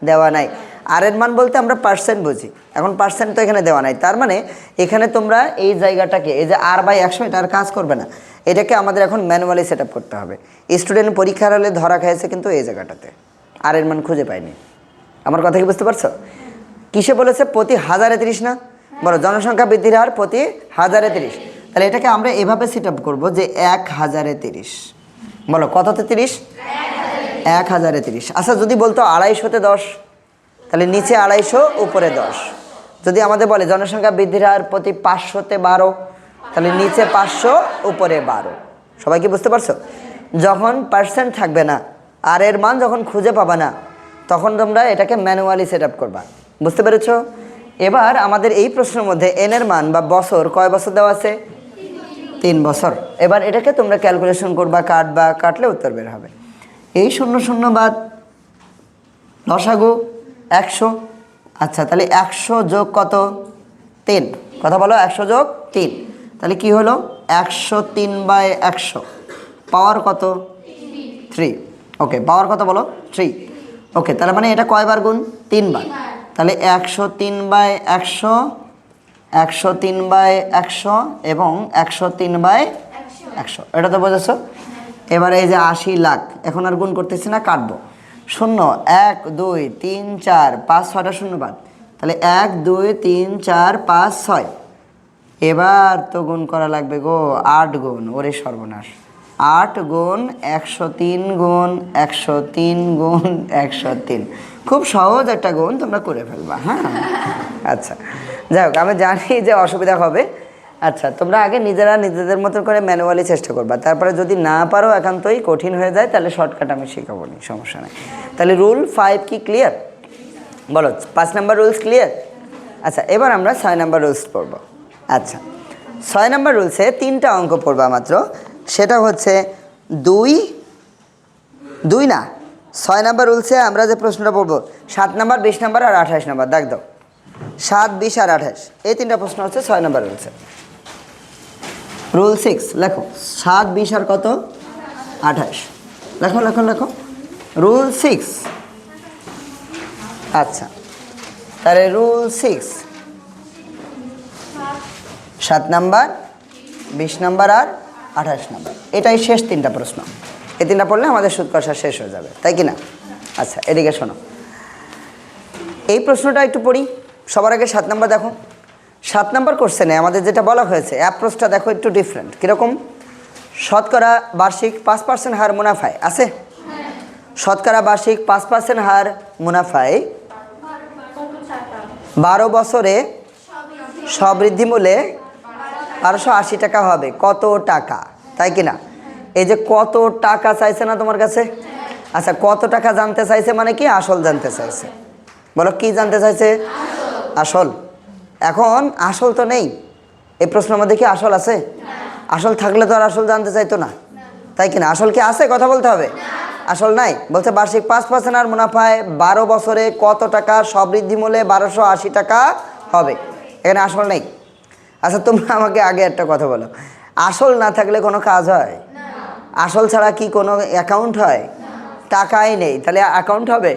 দেওয়া নাই। আর এর মান বলতে আমরা পার্সেন্ট বুঝি, এখন পার্সেন্ট তো এখানে দেওয়া নাই। তার মানে এখানে তোমরা এই জায়গাটাকে, এই যে R/100, এটা আর কাজ করবে না। এটাকে আমাদের এখন ম্যানুয়ালি সেট আপ করতে হবে। স্টুডেন্ট পরীক্ষার হলে ধরা খাইছে কিন্তু এই জায়গাটাতে আর এর মান খুঁজে পায়নি। আমার কথা কি বুঝতে পারছো? কিসে বলেছে? প্রতি 1000-এ 30 না? বলো, জনসংখ্যা বৃদ্ধির হার প্রতি 1000-এ 30। তাহলে এটাকে আমরা এভাবে সেট আপ করবো যে 1000-এ 30। বলো, কততে 30? 1000-এ 30। আচ্ছা, যদি বলতো 250-তে 10, তাহলে নিচে 250, উপরে 10। যদি আমাদের বলে জনসংখ্যা বৃদ্ধির হার প্রতি 500-তে 12, তাহলে নিচে 500, উপরে 12। সবাই কি বুঝতে পারছো? যখন পার্সেন্ট থাকবে না আর এর মান যখন খুঁজে পাবা না তখন তোমরা এটাকে ম্যানুয়ালি সেট আপ করবা। বুঝতে পেরেছো? এবার আমাদের এই প্রশ্নের মধ্যে এন এর মান বা বছর কয় বছর দেওয়া আছে? 3 বছর। এবার এটাকে তোমরা ক্যালকুলেশন করবা, কাটলে উত্তর বের হবে। এই 0 0 বাদ লসাগু 100। আচ্ছা, তাহলে 100 যোগ কত? 3। কথা বলো, 100 যোগ 3, তাহলে কি হলো? 103/100। পাওয়ার কত? 3। ওকে, পাওয়ার কত বলো? 3। ওকে, তার মানে এটা কয়বার গুণ? 3 বার। তাহলে 103/100, 103/100 এবং 103/100, এটা তো বোঝাচ্ছো। এবারে এই যে 80 লাখ, এখন আর গুণ করতেছি না, কাটবো। 0 1 2 3 4 5 6টা 0 বাদ, তাহলে 1 2 3 4 5 6। এবার তো গুণ করা লাগবে গো, 8 গুণ। ওরে সর্বনাশ, 8 গুণ 103 গুণ 103 গুণ 103। খুব সহজ একটা গুণ, তোমরা করে ফেলবা। হ্যাঁ, আচ্ছা, যাই হোক, আমি জানি যে অসুবিধা হবে। আচ্ছা, তোমরা আগে নিজেরা নিজেদের মতো করে ম্যানুয়ালি চেষ্টা করবা, তারপরে যদি না পারো, একান্তই কঠিন হয়ে যায়, তাহলে শর্টকাট আমি শেখাবো নি, সমস্যা নেই। তাহলে রুল 5 কি ক্লিয়ার? বলো, 5 নাম্বার রুলস ক্লিয়ার? আচ্ছা, এবার আমরা 6 নাম্বার রুলস পড়বো। আচ্ছা, 6 নাম্বার রুলসে 3টা অঙ্ক পড়বা মাত্র। সেটা হচ্ছে 2 না, 6 নাম্বার রুলসে আমরা যে প্রশ্নটা পড়বো 7 নাম্বার, 20 নাম্বার আর 28 নাম্বার। দেখ দাও, 7, 20 আর 28, এই 3টা প্রশ্ন হচ্ছে 6 নাম্বার রুলসে। রুল 6 লেখো, 7, 20 আর কত? 28। লেখো লেখো লেখো, রুল 6। আচ্ছা, তাহলে রুল 6, 7 নাম্বার, 20 নাম্বার আর 28 নাম্বার, এটাই শেষ 3টা প্রশ্ন। এই 3টা পড়লে আমাদের সুদ কষা শেষ হয়ে যাবে, তাই কি না? আচ্ছা, এদিকে শোনো, এই প্রশ্নটা একটু পড়ি। সবার আগে 7 নাম্বার দেখো। 7 নাম্বার কোশ্চেনে আমাদের যেটা বলা হয়েছে, অ্যাপ্রোচটা দেখো একটু ডিফারেন্ট। কীরকম? শতকরা বার্ষিক 5% হার মুনাফায় আছে। শতকরা বার্ষিক 5% হার মুনাফায় 12 বছরে সবৃদ্ধি মূল্যে 1280 টাকা হবে। কত টাকা? তাই কি না? এই যে কত টাকা চাইছে না তোমার কাছে? আচ্ছা, কত টাকা জানতে চাইছে মানে কি? আসল জানতে চাইছে। বলো, কি জানতে চাইছে? আসল। এখন আসল তো নেই এই প্রশ্নের মধ্যে, কি আসল আছে? আসল থাকলে তো আর আসল জানতে চাইতো না, তাই কি না? আসল কি আছে? কথা বলতে হবে। আসল নাই, বলছে বার্ষিক 5% আর মুনাফায় 12 বছরে কত টাকা সবৃদ্ধি মূল্যে 1280 টাকা হবে। এখানে আসল নেই। আচ্ছা, তোমরা আমাকে আগে একটা কথা বলো, আসল না থাকলে কোনো কাজ হয়? আসল ছাড়া কি কোনো অ্যাকাউন্ট হয়? টাকাই নেই, তাহলে অ্যাকাউন্ট হবে?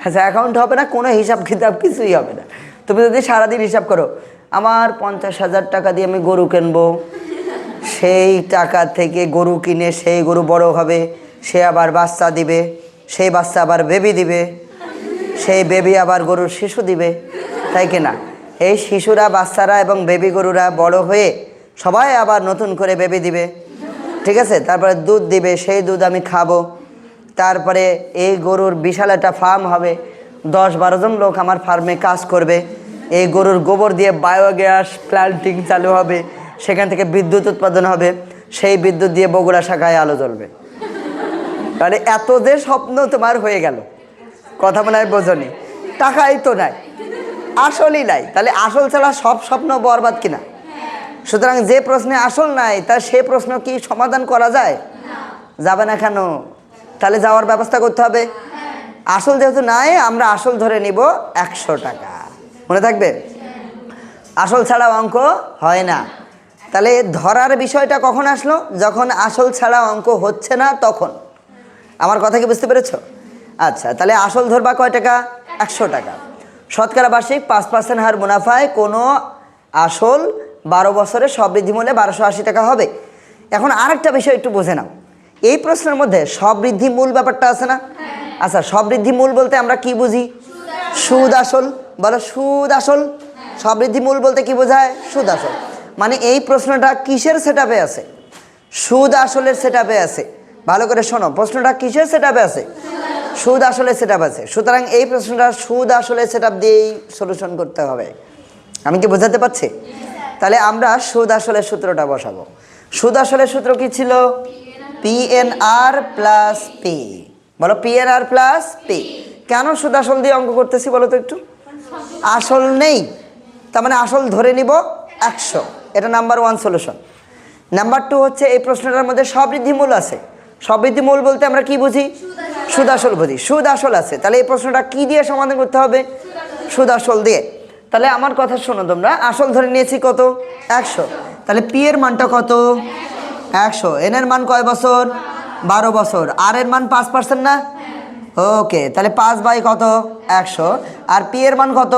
আচ্ছা, অ্যাকাউন্ট হবে না, কোনো হিসাব কিতাব কিছুই হবে না। তুমি যদি সারাদিন হিসাব করো, আমার 50,000 টাকা দিয়ে আমি গরু কিনবো, সেই টাকা থেকে গরু কিনে সেই গরু বড় হবে, সে আবার বাচ্চা দিবে, সেই বাচ্চা আবার বেবি দিবে, সেই বেবি আবার গরুর শিশু দিবে, তাই কি না? এই শিশুরা, বাচ্চারা এবং বেবি গরুরা বড় হয়ে সবাই আবার নতুন করে বেবি দিবে, ঠিক আছে? তারপরে দুধ দিবে, সেই দুধ আমি খাবো। তারপরে এই গরুর বিশাল একটা ফার্ম হবে, 10-12 জন লোক আমার ফার্মে কাজ করবে। এই গরুর গোবর দিয়ে বায়োগ্যাস প্ল্যান্টিং চালু হবে, সেখান থেকে বিদ্যুৎ উৎপাদন হবে, সেই বিদ্যুৎ দিয়ে বগুড়া শাখায় আলো জ্বলবে। তাহলে এত যে স্বপ্ন তোমার হয়ে গেল, কথা মনে হয় বোঝনি। টাকাই তো নাই, আসলই নাই, তাহলে আসল ছাড়া সব স্বপ্ন বরবাদ কিনা? সুতরাং যে প্রশ্নে আসল নাই, তা সে প্রশ্ন কি সমাধান করা যায়? যাবে না কেন? তাহলে যাওয়ার ব্যবস্থা করতে হবে। আসল যেহেতু নাই, আমরা আসল ধরে নিব 100 টাকা। মনে থাকবে, আসল ছাড়া অঙ্ক হয় না। তাহলে ধরার বিষয়টা কখন আসলো? যখন আসল ছাড়া অঙ্ক হচ্ছে না তখন। আমার কথা কি বুঝতে পেরেছ? আচ্ছা, তাহলে আসল ধরবা কয় টাকা? 100 টাকা। শতকরা বার্ষিক 5% হার মুনাফায় কোনো আসল 12 বছরে সবৃদ্ধি মূল্যে 1280 টাকা হবে। এখন আরেকটা বিষয় একটু বুঝে নাও, এই প্রশ্নের মধ্যে সবৃদ্ধি মূল ব্যাপারটা আছে না? আচ্ছা, সবৃদ্ধি মূল বলতে আমরা কি বুঝি? সুদ আসল। বলো, সুদ আসল। সবৃদ্ধি মূল বলতে কি বোঝায়? সুদ আসল। মানে এই প্রশ্নটা কিসের সেটআপে আছে? সুদ আসলের সেটআপে আছে। ভালো করে শোনো, প্রশ্নটা কিসের সেটআপে আছে? সুদ আসলের সেটআপ আছে। সুতরাং এই প্রশ্নটা সুদ আসলের সেটআপ দিয়েই সলিউশন করতে হবে। আমি কি বোঝাতে পারছি? তাহলে আমরা সুদ আসলের সূত্রটা বসাবো। সুদ আসলের সূত্র কি ছিল? PNR plus P। বলো PNR প্লাস পি। কেন সুদ আসল দিয়ে অঙ্ক করতেছি বলো তো একটু? আসল নেই, তার মানে আসল ধরে নিব 100, এটা নাম্বার 1 সলিউশন। নাম্বার 2 হচ্ছে এই প্রশ্নটার মধ্যে সবৃদ্ধিমূল আছে। সবৃদ্ধিমূল বলতে আমরা কি বুঝি? সুদ আসল বুঝি। সুদ আসল আছে, তাহলে এই প্রশ্নটা কি দিয়ে সমাধান করতে হবে? সুদ আসল দিয়ে। তাহলে আমার কথা শোনো তোমরা, আসল ধরে নিয়েছি কত? 100। তাহলে পি এর মানটা কত? 100। এন এর মান কয় বছর? 12 বছর। আর এর মান 5% না? ওকে, তাহলে 5 বাই কত? 100। আর পি এর মান কত?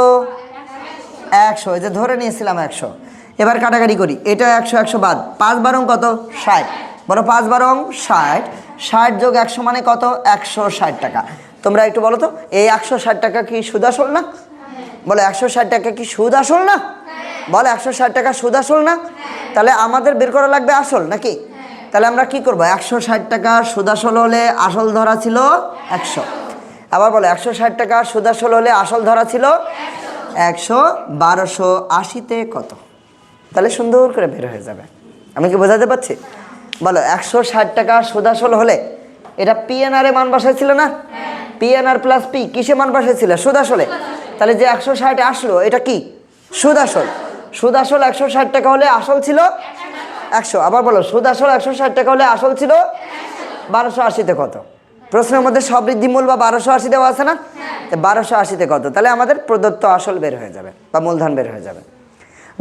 100। এই যে ধরে নিয়েছিলাম 100। এবার কাটাকাটি করি, এটা 100 100 বাদ, 5 বারং কত? 60। বলো 5 বারং 60, 60 যোগ 100 মানে কত? 160 টাকা। তোমরা একটু বলো তো, এই 160 টাকা কি সুদ আসল না? বলো 160 টাকা কি সুদ আসল না? বলো 160 টাকা সুদ আসল না? তাহলে আমাদের বের করা লাগবে আসল নাকি? তাহলে আমরা কি করব? 160 টাকা সুদ আসল হলে আসল ধরা ছিল 100। আবার বলো 160 টাকা সুদ আসল হলে আসল ধরা ছিল 100। 1280-তে কত? তাহলে সুন্দর করে বের হয়ে যাবে। আমি কি বোঝাতে পারছি? বলো 160 টাকা সুদ আসল হলে, এটা PNR এ মান বসাইছিল না? PNR প্লাস পি কিসে মান বসাইছিল? সুদ আসলে। তাহলে যে 160 আসলো এটা কি? সুদ আসল। সুদ আসল 160 টাকা হলে আসল ছিল 100। আবার বলো সুদ আসল 160 টাকা হলে আসল ছিল 1280-তে কত? প্রশ্নের মধ্যে সবৃদ্ধিমূল বা 1280 দেওয়া আছে না? 1280-তে কত? তাহলে আমাদের প্রদত্ত আসল বের হয়ে যাবে বা মূলধন বের হয়ে যাবে।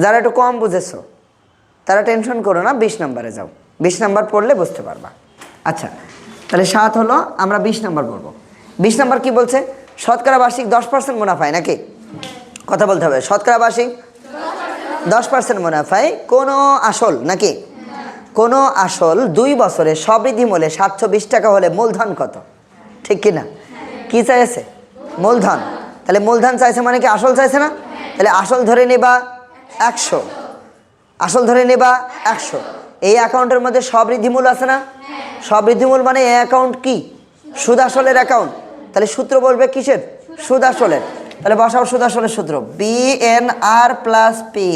যারা একটু কম বুঝেছো তারা টেনশন করো না, 20 নম্বরে যাও। 20 নম্বর পড়লে বুঝতে পারবা। আচ্ছা, তাহলে 7 হলো, আমরা 20 নম্বর পড়বো। 20 নম্বর কি বলছে? শতকরা বার্ষিক 10% মুনাফায়, নাকি কথা বলতে হবে? শতকরা বার্ষিক 10% মুনাফায় কোনো আসল, নাকি কোনো আসল 2 বছরে সবৃদ্ধিমূলে 720 টাকা হলে মূলধন কত? ঠিক কিনা? কি চাইছে? মূলধন। তাহলে মূলধন চাইছে মানে কি আসল চাইছে না? তাহলে আসল ধরে নেবা 100। আসল ধরে নেবা 100। এই অ্যাকাউন্টের মধ্যে সবৃদ্ধিমূল আছে না? সবৃদ্ধিমূল মানে এই অ্যাকাউন্ট কি? সুদ আসলের অ্যাকাউন্ট। তাহলে সূত্র বলবে কিসের? সুদ আসলের। তাহলে বসাও সুদ আসলের সূত্র, PNR plus P.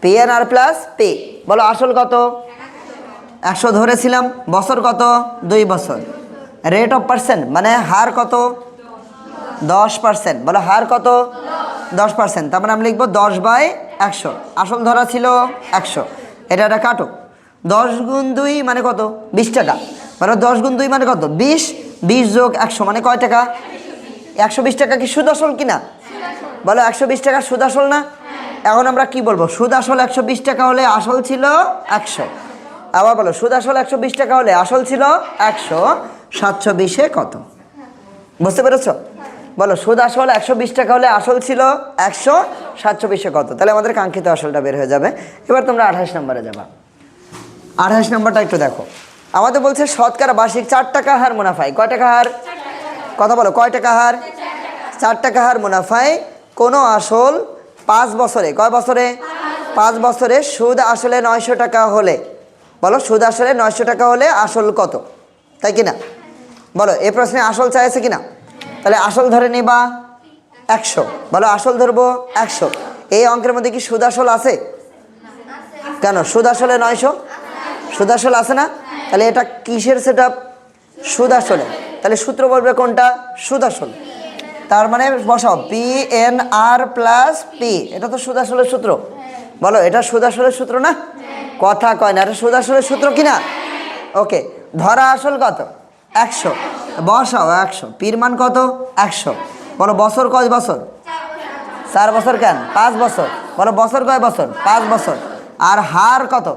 PNR plus P. বলো আসল কত? 100 ধরেছিলাম। বছর কত? 2 বছর। রেট অফ পার্সেন্ট মানে হার কত? 10%। বলো হার কত? 10%। তার মানে আমি লিখবো 10 বাই 100। আসল ধরা ছিল 100। এটা কাটো। 10 গুণ 2 মানে কত? 20 টাকা। মানে 10 গুণ 2 মানে কত? 20। 20 যোগ 100 মানে কয় টাকা? 120 টাকা কি সুদ আসল কিনা? বলো 120 টাকা সুদ আসল না? এখন আমরা কি বলবো? সুদ আসল 120 টাকা হলে আসল ছিল 100। আবার বলো সুদ আসল 120 টাকা হলে আসল ছিল 100। 720-এ কত? বুঝতে পেরেছো? বলো সুদ আসল 120 টাকা হলে আসল ছিল 100, 720-এ কত? তাহলে আমাদের কাঙ্ক্ষিত আসলটা বের হয়ে যাবে। এবার তোমরা 28 নম্বরে যাবা। 28 নম্বরটা একটু দেখো। আমাদের বলছে শতকরা বার্ষিক 4 টাকা হার মুনাফায়, কয় টাকা হার? কথা বলো, কয় টাকা হার? 4 টাকা হার মুনাফায় কোনো আসল 5 বছরে, কয় বছরে? 5 বছরে সুদ আসলে 900 টাকা হলে, বলো সুদ আসলে 900 টাকা হলে আসল কত? তাই কিনা? বলো এই প্রশ্নে আসল চাইছে কিনা? তাহলে আসল ধরে নিবা 100। বলো আসল ধরবো 100। এই অঙ্কের মধ্যে কি সুদ আসল আছে? কেন? সুদ আসলে 900, সুদ আসল আছে না? তাহলে এটা কিসের সেটআপ? সুদ আসলে। তাহলে সূত্র বলবে কোনটা? সুদ আসল। তার মানে বসাও PNR প্লাস পি। এটা তো সুদ আসলের সূত্র। বলো এটা সুদ আসলের সূত্র না? কথা কয় না, এটা সুদ আসলের সূত্র কিনা? ওকে, ধরা আসল কত? 100। বসাও 100। পির মান কত? 100। বলো বছর কয় বছর? 4 বছর। কেন? 5 বছর। বলো বছর কয় বছর? 5 বছর। আর হার কত?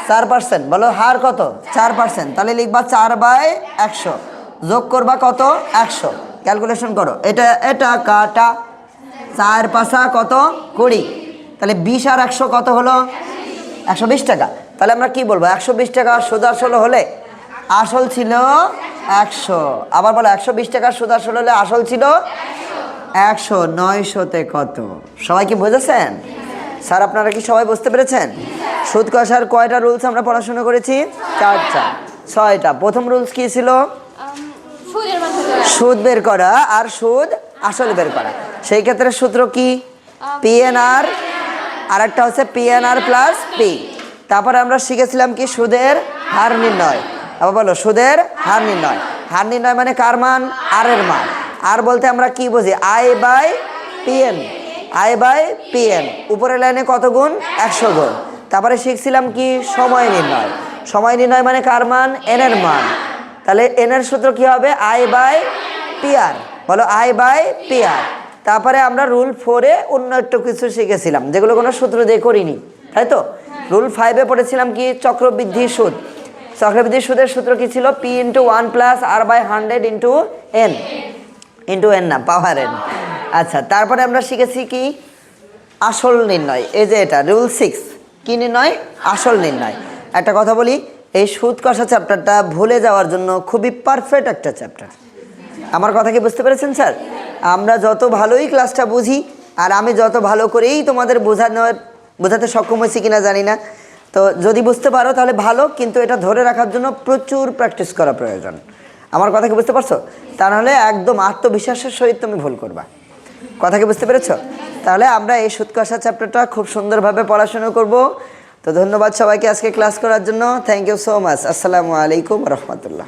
4%। বলো হার কত? 4%। তাহলে লিখবা 4 বাই 100। যোগ করবা কত? 100। ক্যালকুলেশন করো। এটা কাটা 4 পাশা কত? 20। তাহলে 20 আর 100 কত হলো? 120 টাকা। তাহলে আমরা কি বলবো? 120 টাকা সুদ আসল হলে আসল ছিল 100। আবার বলো 120 টাকা সুদ আসল হলে আসল ছিল 100। 900-তে কত? সবাই কি বুঝেছেন? স্যার আপনারা কি সবাই বুঝতে পেরেছেন? সুদ কষার কয়টা রুলস আমরা পড়াশোনা করেছি? 4টা। 6টা। প্রথম রুলস কি ছিল? সুদ বের করা আর সুদ আসল বের করা। সেই ক্ষেত্রে সূত্র কি? PNR, আর একটা হচ্ছে PNR প্লাস পি। তারপরে আমরা শিখেছিলাম কি? সুদের হার নির্ণয়। আবার বলো সুদের হার নির্ণয়। হার নির্ণয় মানে কার মান? আর এর মান। আর বলতে আমরা কি বুঝি? I by PN, I by PN. উপরের লাইনে কত গুণ? 100 গুণ। তারপরে শিখছিলাম কি? সময় নির্ণয়। সময় নির্ণয় মানে কার মান? এন এর মান। তাহলে এন এর সূত্র কি হবে? I by PR. বলো আই বাই পিআর। তারপরে আমরা রুল 4-এ অন্য একটু কিছু শিখেছিলাম যেগুলো কোনো সূত্র দিয়ে করিনি, তাই তো? রুল 5-এ পড়েছিলাম কি? চক্রবৃদ্ধি সুদ। চক্রবৃদ্ধি সুদের সূত্র কি ছিল? P into 1 plus R by 100 into N, into N না, পাওয়ার এন। আচ্ছা, তারপরে আমরা শিখেছি কি? আসল নির্ণয়। এই যে এটা রুল 6, কি নির্ণয়? আসল নির্ণয়। একটা কথা বলি, এই সুদ কষা চ্যাপ্টারটা ভুলে যাওয়ার জন্য খুবই পারফেক্ট একটা চ্যাপ্টার। আমার কথা কি বুঝতে পেরেছেন স্যার? আমরা যত ভালোই ক্লাসটা বুঝি আর আমি যত ভালো করেই তোমাদের বোঝাতে সক্ষম হয়েছি কিনা জানি না, তো যদি বুঝতে পারো তাহলে ভালো, কিন্তু এটা ধরে রাখার জন্য প্রচুর প্র্যাকটিস করা প্রয়োজন। আমার কথা কি বুঝতে পারছো? তা নাহলে একদম আত্মবিশ্বাসের সহিত তুমি ভুল করবা। কথা কি বুঝতে পেরেছো? তাহলে আমরা এই সুদ কষা চ্যাপ্টারটা খুব সুন্দরভাবে পড়াশোনা করব। তো ধন্যবাদ সবাইকে আজকে ক্লাস করার জন্য। Thank you so much. আসসালামু আলাইকুম রহমতুল্লাহ।